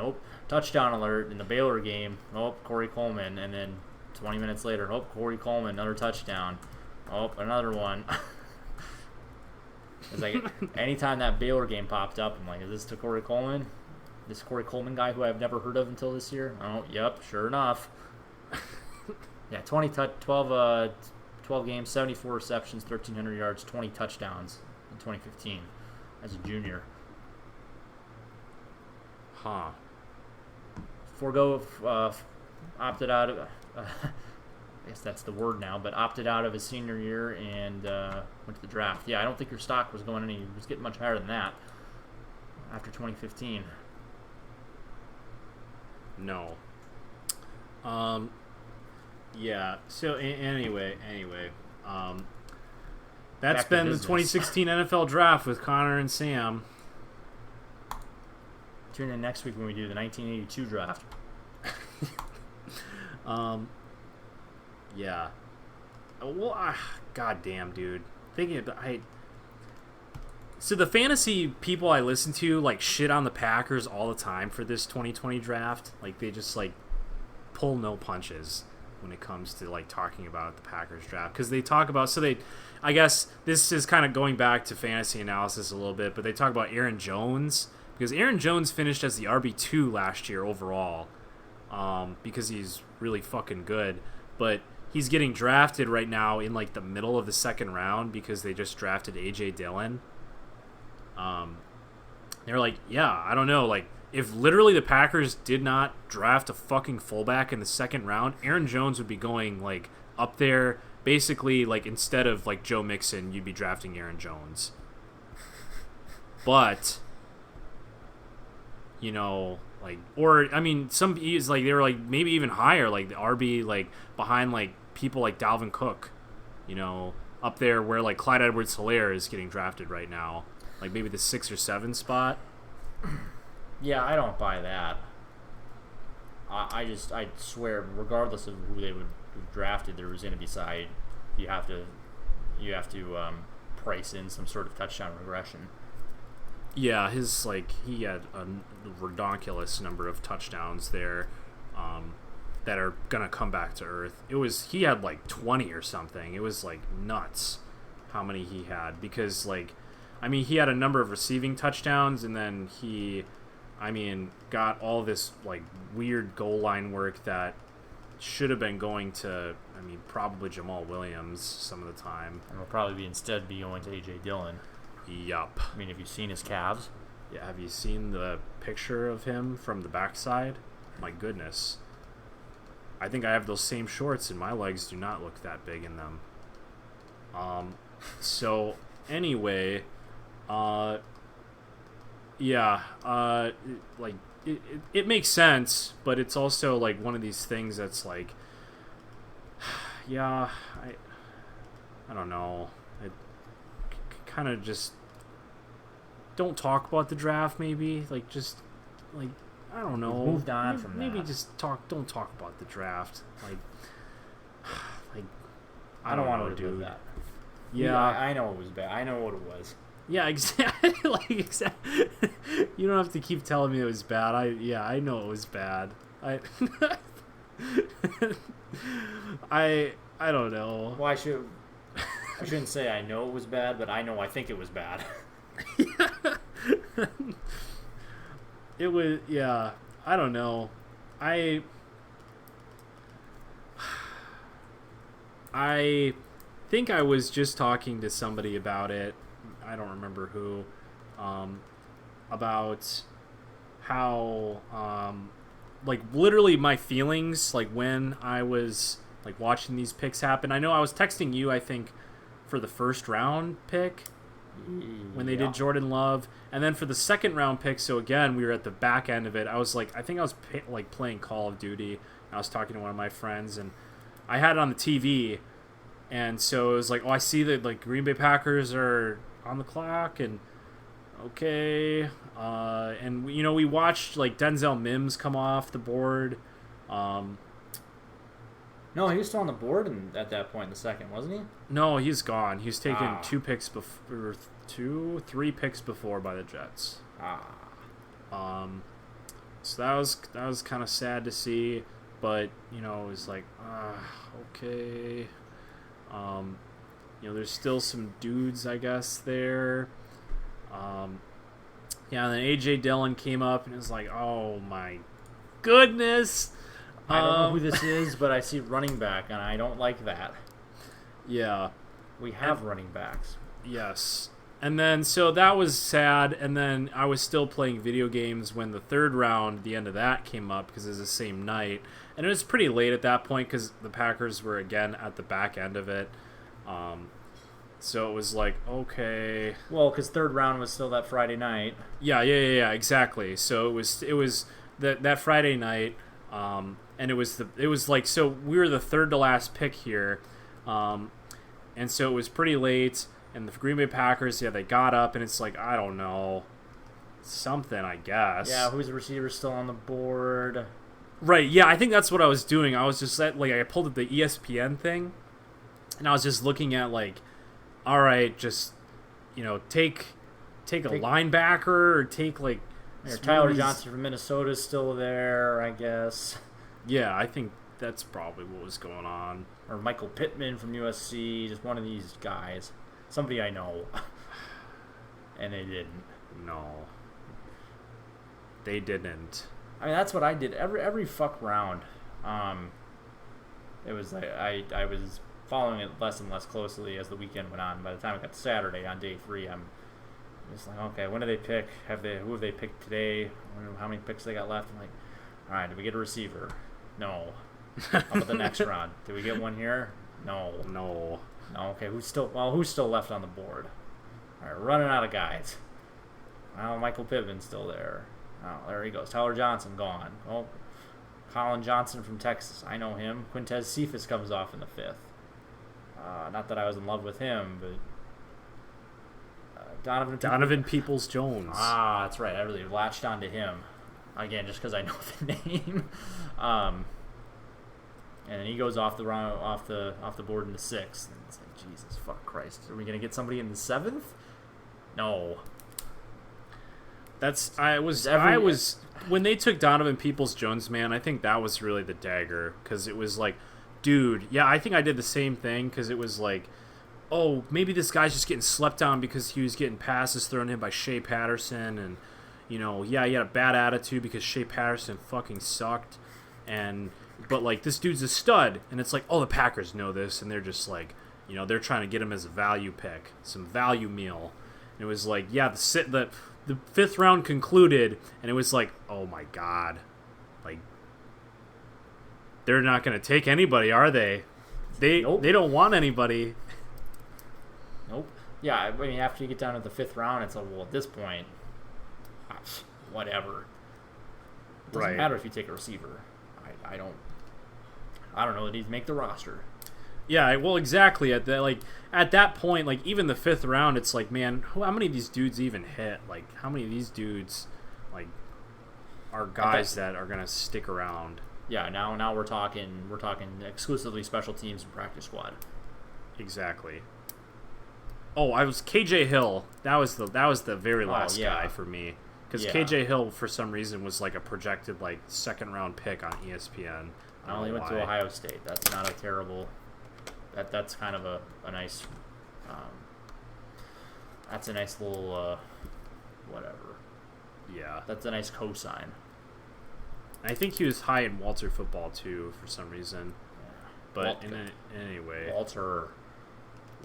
touchdown alert in the Baylor game. Corey Coleman, and then 20 minutes later, Corey Coleman, another touchdown. Another one. It's like anytime that Baylor game popped up, I'm like, is this to Corey Coleman? This Corey Coleman guy who I've never heard of until this year? Oh, yep, sure enough. Yeah, 12 games, 74 receptions, 1,300 yards, 20 touchdowns in 2015 as a junior. Huh. Opted out of, I guess that's the word now, but opted out of his senior year and went to the draft. Yeah, I don't think your stock was getting much higher than that after 2015. No. Yeah. So anyway, that's Back to been the business. 2016 NFL Draft with Connor and Sam. Tune in next week when we do the 1982 draft. Yeah. Well, goddamn, dude. Thinking about So the fantasy people I listen to like shit on the Packers all the time for this 2020 draft. Like they just like pull no punches when it comes to like talking about the Packers draft because they talk about I guess this is kind of going back to fantasy analysis a little bit, but they talk about Aaron Jones because Aaron Jones finished as the RB2 last year overall because he's really fucking good, but he's getting drafted right now in like the middle of the second round because they just drafted AJ Dillon. They're like, yeah, I don't know, like if literally the Packers did not draft a fucking fullback in the second round, Aaron Jones would be going like up there. Basically, like instead of like Joe Mixon, you'd be drafting Aaron Jones. But you know, like, or I mean, some is like they were like maybe even higher, like the RB, like behind like people like Dalvin Cook, you know, up there where like Clyde Edwards-Helaire is getting drafted right now, like maybe the 6 or 7 spot. Yeah, I don't buy that. I swear, regardless of who they would have drafted, there was going to be side. You have to price in some sort of touchdown regression. Yeah, his like he had a redonkulous number of touchdowns there that are gonna come back to earth. He had like 20 or something. It was like nuts how many he had because like I mean he had a number of receiving touchdowns and then he got all this like weird goal line work that should have been going to probably Jamal Williams some of the time. And will probably instead be going to AJ Dillon. Yup. I mean, have you seen his calves? Yeah, have you seen the picture of him from the backside? My goodness. I think I have those same shorts and my legs do not look that big in them. So anyway, yeah, like it makes sense, but it's also like one of these things that's like, yeah, I don't know. It kind of just don't talk about the draft. Maybe like just like I don't know. We've moved on from maybe that. just don't talk about the draft. Like I don't want to do that. Yeah, I know it was bad. I know what it was. Yeah, exactly. Exactly. You don't have to keep telling me it was bad. I know it was bad. I don't know. Well, I shouldn't say I know it was bad, but I think it was bad. It was, yeah. I don't know. I think I was just talking to somebody about it. I don't remember who, about how, like, literally my feelings, like, when I was, like, watching these picks happen. I know I was texting you, I think, for the first round pick when they did Jordan Love. And then for the second round pick, so again, we were at the back end of it. I was, like, I think I was, like, playing Call of Duty. And I was talking to one of my friends, and I had it on the TV. And so it was like, oh, I see that, like, Green Bay Packers are on the clock, and okay, and you know, we watched like Denzel Mims come off the board. No, he was still on the board at that point in the second, wasn't he? No, he's gone. He's taken 3 picks before by the Jets. So that was kind of sad to see, but you know, it was like, okay. You know, there's still some dudes, I guess, there. Yeah, and then AJ Dillon came up and it was like, oh my goodness. I don't know who this is, but I see running back, and I don't like that. Yeah. We have running backs. Yes. And then, so that was sad, and then I was still playing video games when the third round, the end of that came up, because it was the same night. And it was pretty late at that point, because the Packers were, again, at the back end of it. So it was like, okay. Well, because third round was still that Friday night. Yeah, exactly. So it was that Friday night, and it was like, so we were the third to last pick here, and so it was pretty late. And the Green Bay Packers, they got up, and it's like, I don't know, something, I guess. Yeah, who's the receiver still on the board? Right. Yeah, I think that's what I was doing. I was just I pulled up the ESPN thing, and I was just looking at like, all right, just take a linebacker or take like Tyler Johnson from Minnesota is still there, I guess. Yeah, I think that's probably what was going on. Or Michael Pittman from USC, just one of these guys. Somebody I know. And they didn't. No. They didn't. I mean, that's what I did every fuck round. It was like I was following it less and less closely as the weekend went on. By the time it got to Saturday on day 3, I'm just like, okay, when do they pick? Who have they picked today? How many picks they got left? I'm like, all right, did we get a receiver? No. How about the next round? Did we get one here? No. Okay, who's still left on the board? All right, running out of guys. Well, Michael Pittman's still there. Oh, there he goes. Tyler Johnson gone. Oh, Colin Johnson from Texas. I know him. Quintez Cephas comes off in the 5th. Not that I was in love with him, but Donovan Peoples-Jones. That's right. I really latched onto him again just because I know the name. And then he goes off the board in the 6th. And it's like, Jesus fuck Christ, are we gonna get somebody in the 7th? No. I was when they took Donovan Peoples-Jones, man, I think that was really the dagger, because it was like, dude, yeah, I think I did the same thing, because it was like, oh, maybe this guy's just getting slept on because he was getting passes thrown in by Shea Patterson, and he had a bad attitude because Shea Patterson fucking sucked, but like, this dude's a stud, and it's like, oh, the Packers know this, and they're just like, they're trying to get him as a value pick, some value meal. And it was like, yeah, the 5th round concluded, and it was like, oh my god, like, they're not going to take anybody, are they? Nope. They don't want anybody. Nope. Yeah, I mean, after you get down to the 5th round, it's like, well, at this point, whatever. It doesn't matter if you take a receiver. I don't know that he'd make the roster. Yeah, well, exactly. At that point, like, even the 5th round, it's like, man, how many of these dudes even hit? Like, how many of these dudes, like, are guys that are gonna stick around? Yeah, now we're talking exclusively special teams and practice squad. Exactly. Oh, I was KJ Hill. That was the very last guy for me, because KJ Hill for some reason was like a projected like 2nd round pick on ESPN. I only went to Ohio State. That's not a terrible. That's kind of a nice. That's a nice little whatever. Yeah. That's a nice cosign. I think he was high in Walter football too for some reason. Yeah. But anyway.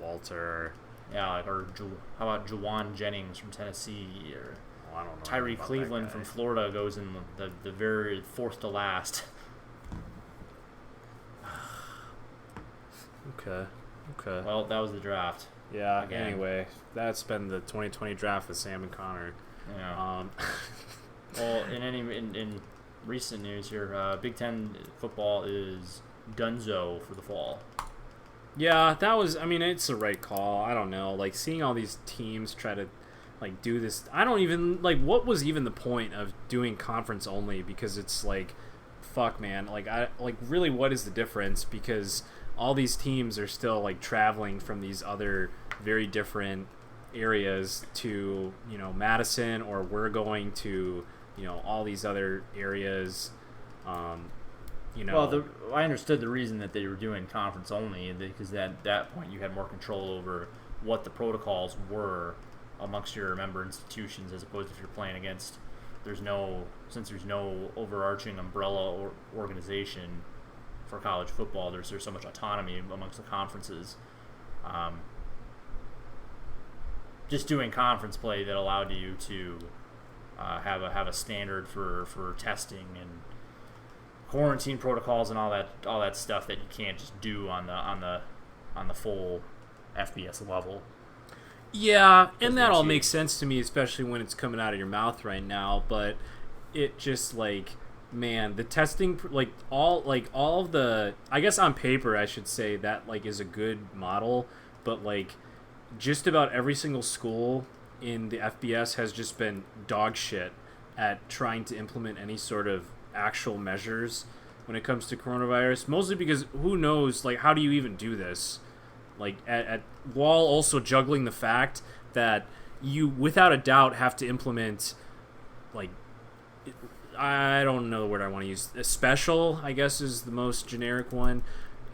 Walter. Yeah, or how about Juwan Jennings from Tennessee, or I don't know. Tyree Cleveland from Florida goes in the very 4th to last. Okay. Well, that was the draft. Yeah. Again. Anyway, that's been the 2020 draft with Sam and Connor. Yeah. Well, in recent news here, Big Ten football is donezo for the fall. Yeah, that was. I mean, it's the right call. I don't know. Like, seeing all these teams try to like do this. I don't even like. What was even the point of doing conference only? Because it's like, fuck, man. Like, really, what is the difference? Because all these teams are still like traveling from these other very different areas to Madison, or we're going to all these other areas. Well, I understood the reason that they were doing conference only, because at that point you had more control over what the protocols were amongst your member institutions, as opposed to if you're playing against there's no overarching umbrella or organization for college football. There's so much autonomy amongst the conferences. Just doing conference play that allowed you to have a standard for testing and quarantine protocols and all that stuff that you can't just do on the full FBS level. Yeah, and that all makes sense to me, especially when it's coming out of your mouth right now. But it just man, the testing, all of the, I guess on paper I should say that is a good model, but just about every single school in the FBS has just been dog shit at trying to implement any sort of actual measures when it comes to coronavirus. Mostly because who knows, how do you even do this? While also juggling the fact that you, without a doubt, have to implement, I don't know the word I want to use. Special, I guess, is the most generic one.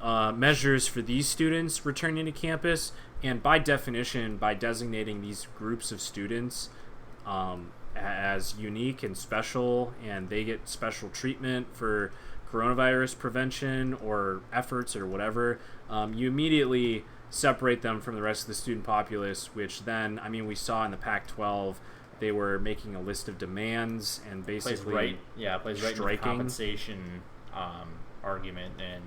Measures for these students returning to campus, and by definition, by designating these groups of students as unique and special, and they get special treatment for coronavirus prevention or efforts or whatever, you immediately separate them from the rest of the student populace, which then, we saw in the Pac-12, they were making a list of demands and basically plays right into the compensation argument, and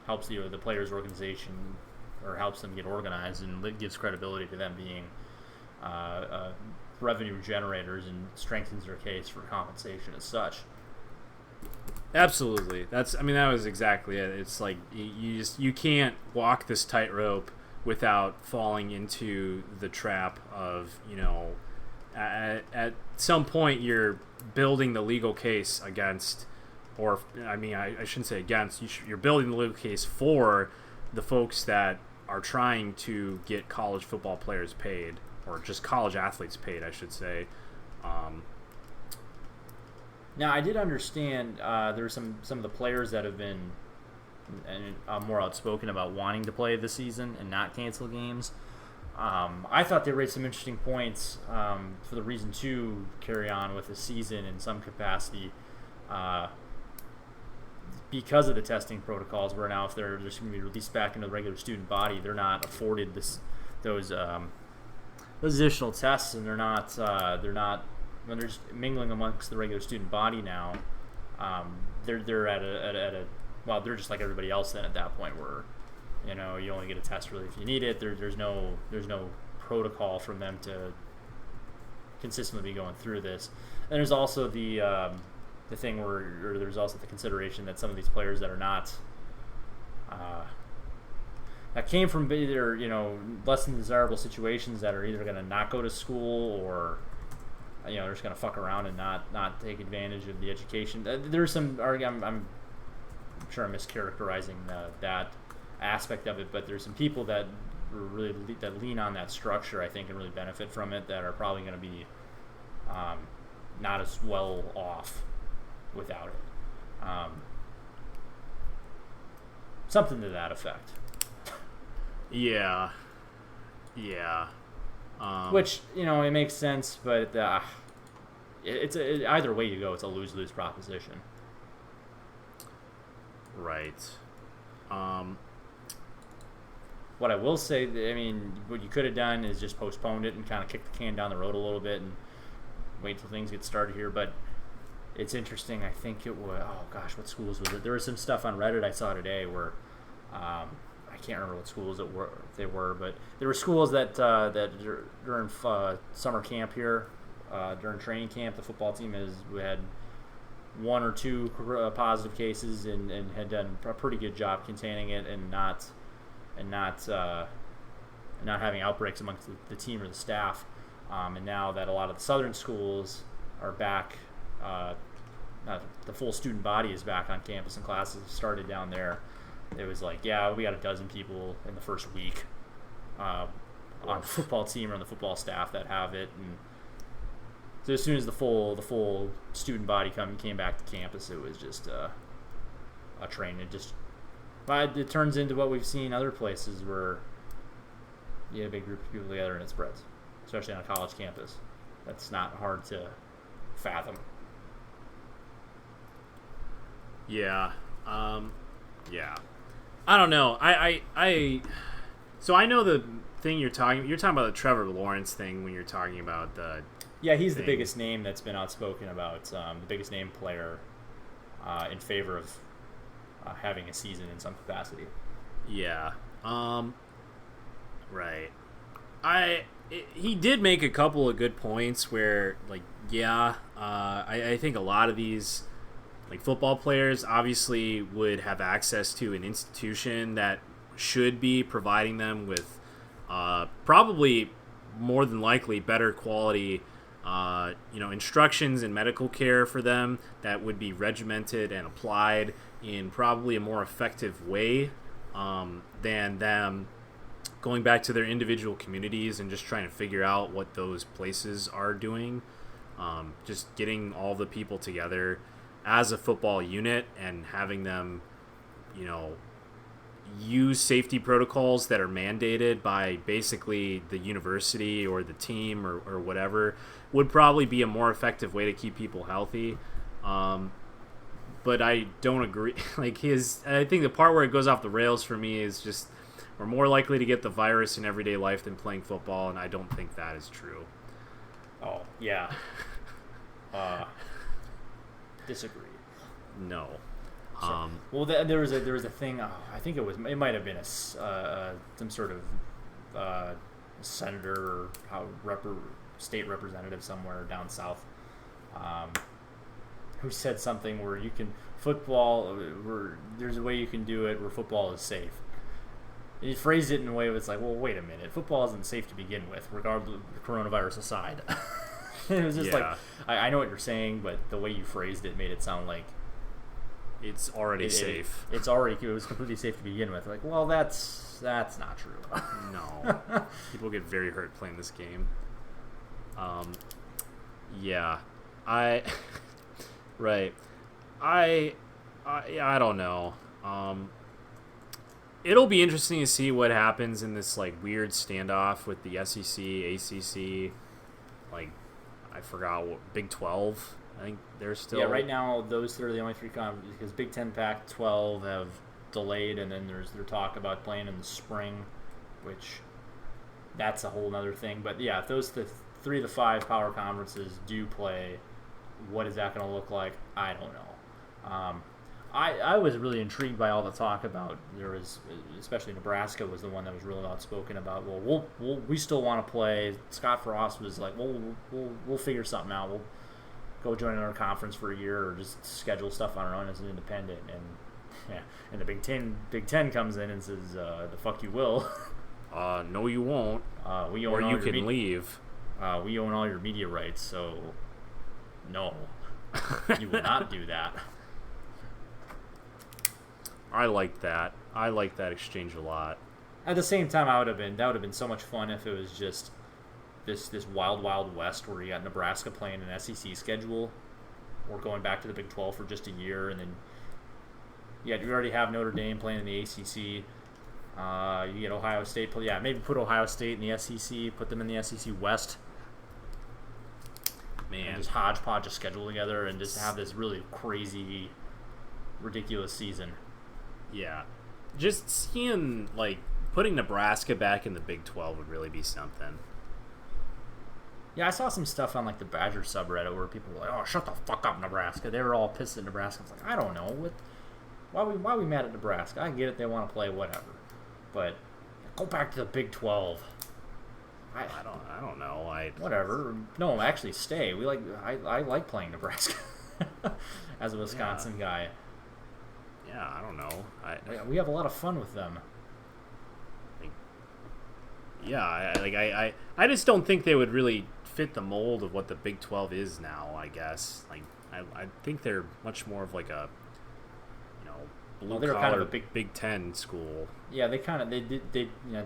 helps the players' organization, or helps them get organized, and gives credibility to them being revenue generators, and strengthens their case for compensation as such. Absolutely. That was exactly it. It's you can't walk this tightrope without falling into the trap of, at some point you're building the legal case against, or I shouldn't say against, you're building the legal case for the folks that are trying to get college football players paid, or just college athletes paid, I should say. Now, I did understand there were some of the players that have been more outspoken about wanting to play this season and not cancel games. I thought they raised some interesting points for the reason to carry on with the season in some capacity, because of the testing protocols, where now if they're just going to be released back into the regular student body, they're not afforded those additional tests, and they're not when they're just mingling amongst the regular student body now. They're at a they're just like everybody else then at that point, where you only get a test really if you need it. There's no protocol from them to consistently be going through this. And there's also the thing where there's also the consideration that some of these players that are not that came from either less than desirable situations, that are either going to not go to school, or they're just going to fuck around and not take advantage of the education. There's some, I'm sure I'm mischaracterizing that aspect of it, but there's some people that really lean on that structure, I think, and really benefit from it, that are probably going to be not as well off without it. Something to that effect. Yeah. Which, it makes sense, but it's either way you go, it's a lose-lose proposition. Right. What I will say, what you could have done is just postponed it and kind of kick the can down the road a little bit and wait till things get started here. But it's interesting. I think it was, what schools was it? There was some stuff on Reddit I saw today where I can't remember what schools they were, but there were schools that during summer camp here, during training camp, the football team we had one or two positive cases and had done a pretty good job containing it and not having outbreaks amongst the team or the staff. And now that a lot of the southern schools are back, the full student body is back on campus and classes have started down there. It was we got a dozen people in the first week on the football team or on the football staff that have it. And so as soon as the full student body came back to campus, it was just a train. It turns into what we've seen other places, where you get a big group of people together and it spreads, especially on a college campus. That's not hard to fathom. Yeah. Yeah. I don't know. So I know the thing you're talking about the Trevor Lawrence thing when you're talking about the. Yeah, he's the biggest name that's been outspoken about the biggest name player in favor of having a season in some capacity. Yeah. Right. He did make a couple of good points where, like, yeah, I think a lot of these, like, football players obviously would have access to an institution that should be providing them with probably more than likely better quality instructions and medical care for them that would be regimented and applied in probably a more effective way than them going back to their individual communities and just trying to figure out what those places are doing. Just getting all the people together as a football unit and having them, use safety protocols that are mandated by basically the university or the team or whatever would probably be a more effective way to keep people healthy. But I don't agree. I think the part where it goes off the rails for me is just we're more likely to get the virus in everyday life than playing football, and I don't think that is true. Oh, yeah. Disagree. No. Well, there was a thing. I think it might have been some sort of senator or state representative somewhere down south, who said something where there's a way you can do it where football is safe. He phrased it in a way where it's like, well, wait a minute, football isn't safe to begin with, regardless of the coronavirus aside. It was just like, I know what you're saying, but the way you phrased it made it sound like it's already safe. It was completely safe to begin with. Like, well, that's not true. No, people get very hurt playing this game. Yeah, right. I don't know. It'll be interesting to see what happens in this like weird standoff with the SEC, ACC, like I forgot what Big 12. I think they're still... Yeah, right now, those three are the only three conferences, because Big 10, Pac-12 have delayed, and then there's their talk about playing in the spring, which that's a whole other thing. But yeah, if those three of the five power conferences do play, what is that going to look like? I don't know. I was really intrigued by all the talk about, especially Nebraska was the one that was really outspoken about, we still want to play. Scott Frost was like, we'll figure something out. We'll go join another conference for a year or just schedule stuff on our own as an independent. And the Big Ten comes in and says, the fuck you will. No you won't. We own or you can leave. We own all your media rights, so no. You will not do that. I like that. I like that exchange a lot. At the same time, that would have been so much fun if it was just this wild west where you got Nebraska playing an SEC schedule, or going back to the Big 12 for just a year, and then you already have Notre Dame playing in the ACC. You get Ohio State. Maybe put Ohio State in the SEC. Put them in the SEC West. Man, and just hodgepodge a schedule together and just have this really crazy, ridiculous season. Yeah, just seeing putting Nebraska back in the Big 12 would really be something. Yeah, I saw some stuff on the Badger subreddit where people were like, "Oh, shut the fuck up, Nebraska." They were all pissed at Nebraska. I was like, I don't know, why are we mad at Nebraska? I get it, they want to play, whatever, but go back to the Big 12. I don't know. Whatever. No, actually, stay. I like playing Nebraska as a Wisconsin guy. Yeah, I don't know. We have a lot of fun with them. Yeah, I just don't think they would really fit the mold of what the Big 12 is now, I guess. I think they're much more of a blue-collar kind of a Big 10 school. Yeah, they did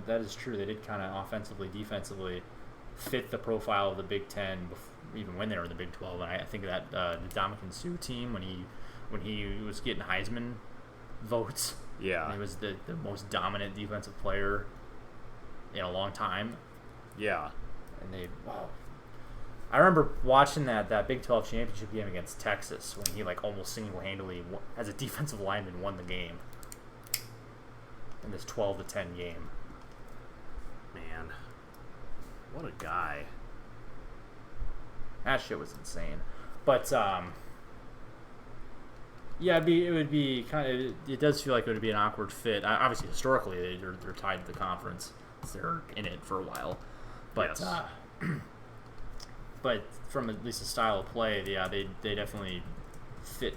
that is true. They did kind of offensively, defensively fit the profile of the Big 10 even when they were in the Big 12. And I think of that the Dominican Sue team when he was getting Heisman votes. Yeah. And he was the most dominant defensive player in a long time. Yeah. And I remember watching that Big 12 championship game against Texas when he like almost single-handedly, as a defensive lineman, won the game in this 12-10 game. Man, what a guy! That shit was insane. But yeah, it would be kind of. It does feel like it would be an awkward fit. Obviously, historically, they're tied to the conference. They're in it for a while, but Yes. but from at least the style of play, yeah, they definitely fit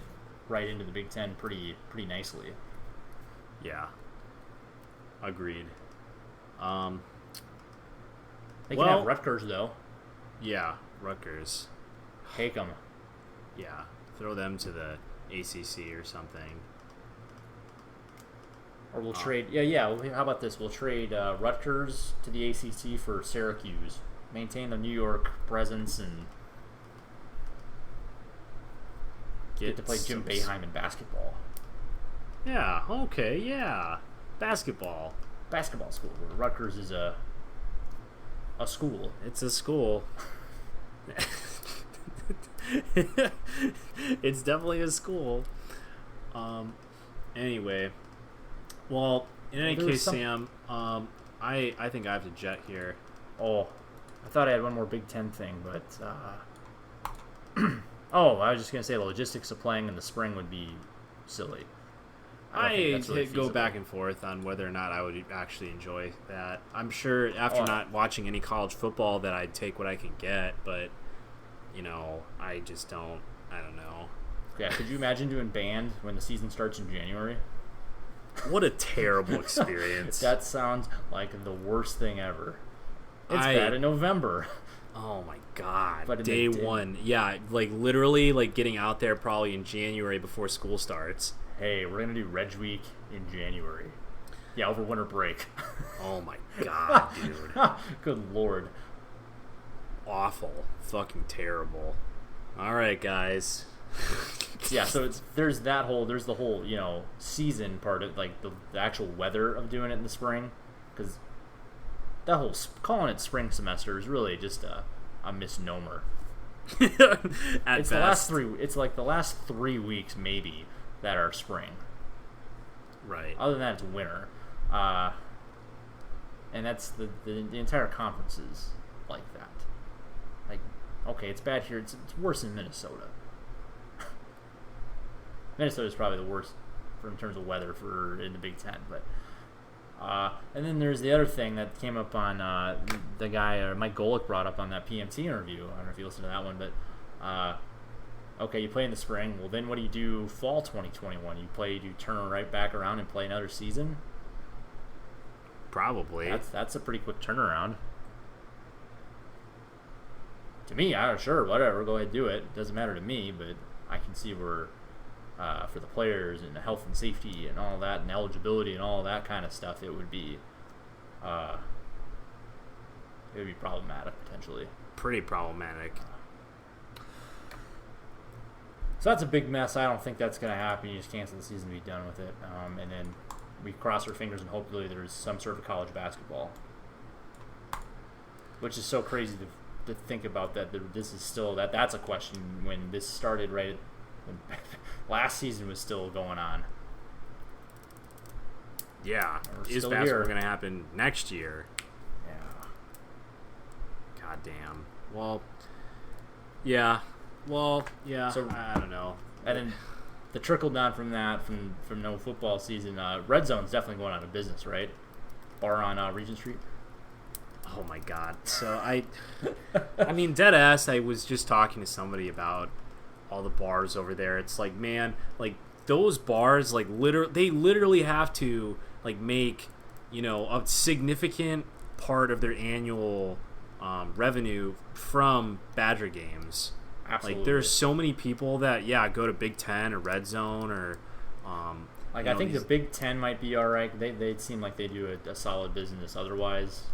right into the Big Ten pretty nicely. Yeah. Agreed. They can have Rutgers though. Yeah, Rutgers. Take them. Yeah, throw them to the ACC or something. Or we'll trade. Yeah. How about this? We'll trade Rutgers to the ACC for Syracuse. Maintain the New York presence and get to play Jim Boeheim in basketball. Yeah. Okay. Yeah. Basketball. Basketball school. Rutgers is a school. It's a school. It's definitely a school. Anyway, well, in any case, Sam, I think I have to jet here. Oh, I thought I had one more Big Ten thing, but oh, I was just gonna say the logistics of playing in the spring would be silly. I go back and forth on whether or not I would actually enjoy that. I'm sure after not watching any college football that I'd take what I can get, but I just don't. I don't know. Yeah, could you imagine doing band when the season starts in January? What a terrible experience. That sounds like the worst thing ever. It's bad in November. Oh my god. But day one. Yeah, like literally like getting out there probably in January before school starts. Hey, we're going to do Reg Week in January. Yeah, over winter break. Oh my god, dude. Good lord. Awful. Fucking terrible. All right, guys. Yeah, so there's the whole, season part of, like, the actual weather of doing it in the spring. Because that whole calling it spring semester is really just a misnomer. It's the last 3 weeks, maybe, that are spring. Right. Other than that, it's winter. And that's the entire conference is like that. Like, okay, it's bad here. It's worse in Minnesota. Minnesota's probably the worst in terms of weather in the Big Ten. But and then there's the other thing that came up on the guy Mike Golick brought up on that PMT interview. I don't know if you listened to that one, but okay, you play in the spring. Well, then what do you do fall 2021? You turn right back around and play another season? Probably. That's a pretty quick turnaround. To me, sure, whatever, go ahead and do it. It doesn't matter to me, but I can see where for the players and the health and safety and all that and eligibility and all that kind of stuff, it would be problematic potentially. Pretty problematic. So that's a big mess. I don't think that's going to happen. You just cancel the season and be done with it. And then we cross our fingers and hopefully there's some sort of college basketball. Which is so crazy to think about that this is still that's a question when this started when last season was still going on. Yeah. Is basketball going to happen next year? Yeah. God damn. Well, yeah. So, I don't know. And then the trickle down from that, from no football season, Red Zone's definitely going out of business, right? Bar on Regent Street. Oh my god. So I mean, dead ass, I was just talking to somebody about all the bars over there. It's like, man, like those bars, like they literally have to like make, a significant part of their annual revenue from Badger games. Absolutely. Like there's so many people that go to Big Ten or Red Zone or I think the Big Ten might be all right. They seem like they do a solid business otherwise.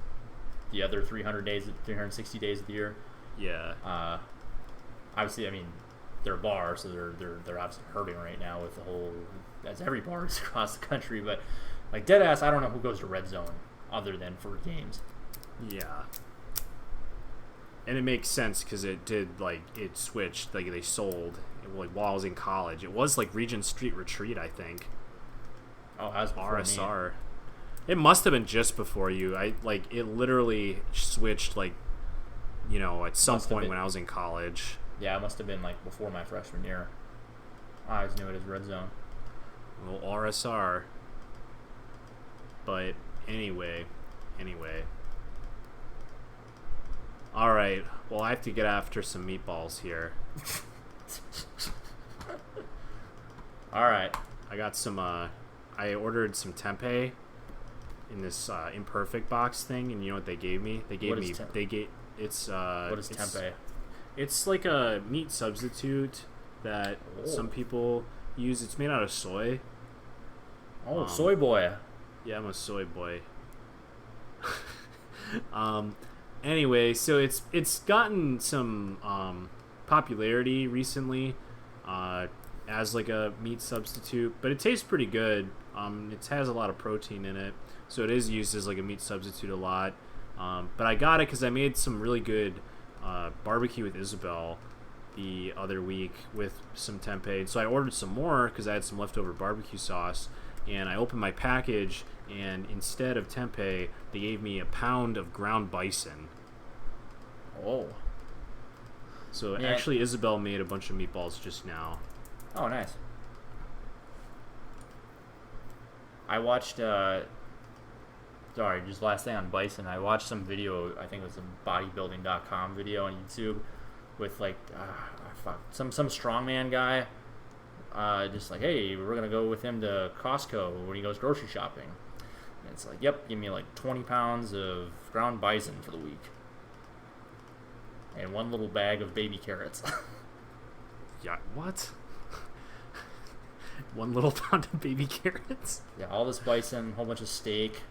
The other 360 days of the year. Yeah. Obviously, I mean, they're a bar, so they're obviously hurting right now with the whole, as every bar is across the country. But like dead ass, I don't know who goes to Red Zone other than for games. Yeah. And it makes sense because it did, like, it switched, like, they sold, like, while I was in college. It was, like, Regent Street Retreat, I think. Oh, that was before RSR. me. It must have been just before you. It literally switched, like, you know, at some point when I was in college. Yeah, it must have been, like, before my freshman year. I always knew it as Red Zone. Well, RSR. But anyway. All right. Well, I have to get after some meatballs here. All right. I got some. I ordered some tempeh in this imperfect box thing, and you know what they gave me? They gave me. It's. What is tempeh? It's like a meat substitute that some people use. It's made out of soy. Oh, soy boy. Yeah, I'm a soy boy. Anyway, so it's gotten some popularity recently as like a meat substitute, but it tastes pretty good. It has a lot of protein in it, so it is used as like a meat substitute a lot. But I got it because I made some really good barbecue with Isabel the other week with some tempeh. So I ordered some more because I had some leftover barbecue sauce, and I opened my package, and instead of tempeh, they gave me a pound of ground bison. Oh. So actually, Isabel made a bunch of meatballs just now. Oh, nice. I watched, sorry, just last thing on bison. I watched some video, I think it was a bodybuilding.com video on YouTube with, like, some strongman guy. Just like, hey, we're going to go with him to Costco when he goes grocery shopping. And it's like, yep, give me like 20 pounds of ground bison for the week. And one little bag of baby carrots. Yeah, what? One little pound of baby carrots? Yeah, all this bison, whole bunch of steak,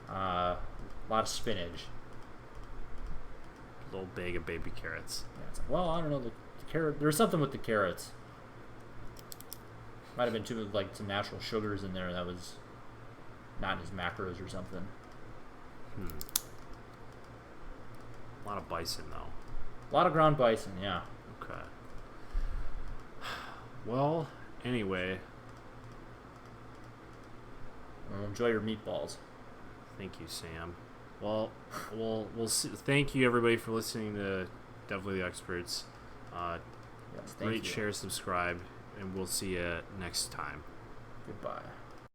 a lot of spinach. A little bag of baby carrots. Yeah, it's like, well, I don't know, the carrot. There was something with the carrots. Might have been like some natural sugars in there that was not in his macros or something. A lot of bison, though. A lot of ground bison, yeah. Okay. Well, anyway. Well, enjoy your meatballs. Thank you, Sam. Well, we'll see. Thank you, everybody, for listening to Definitely the Experts. Yes, thank rate, you. share, subscribe, and we'll see you next time. Goodbye.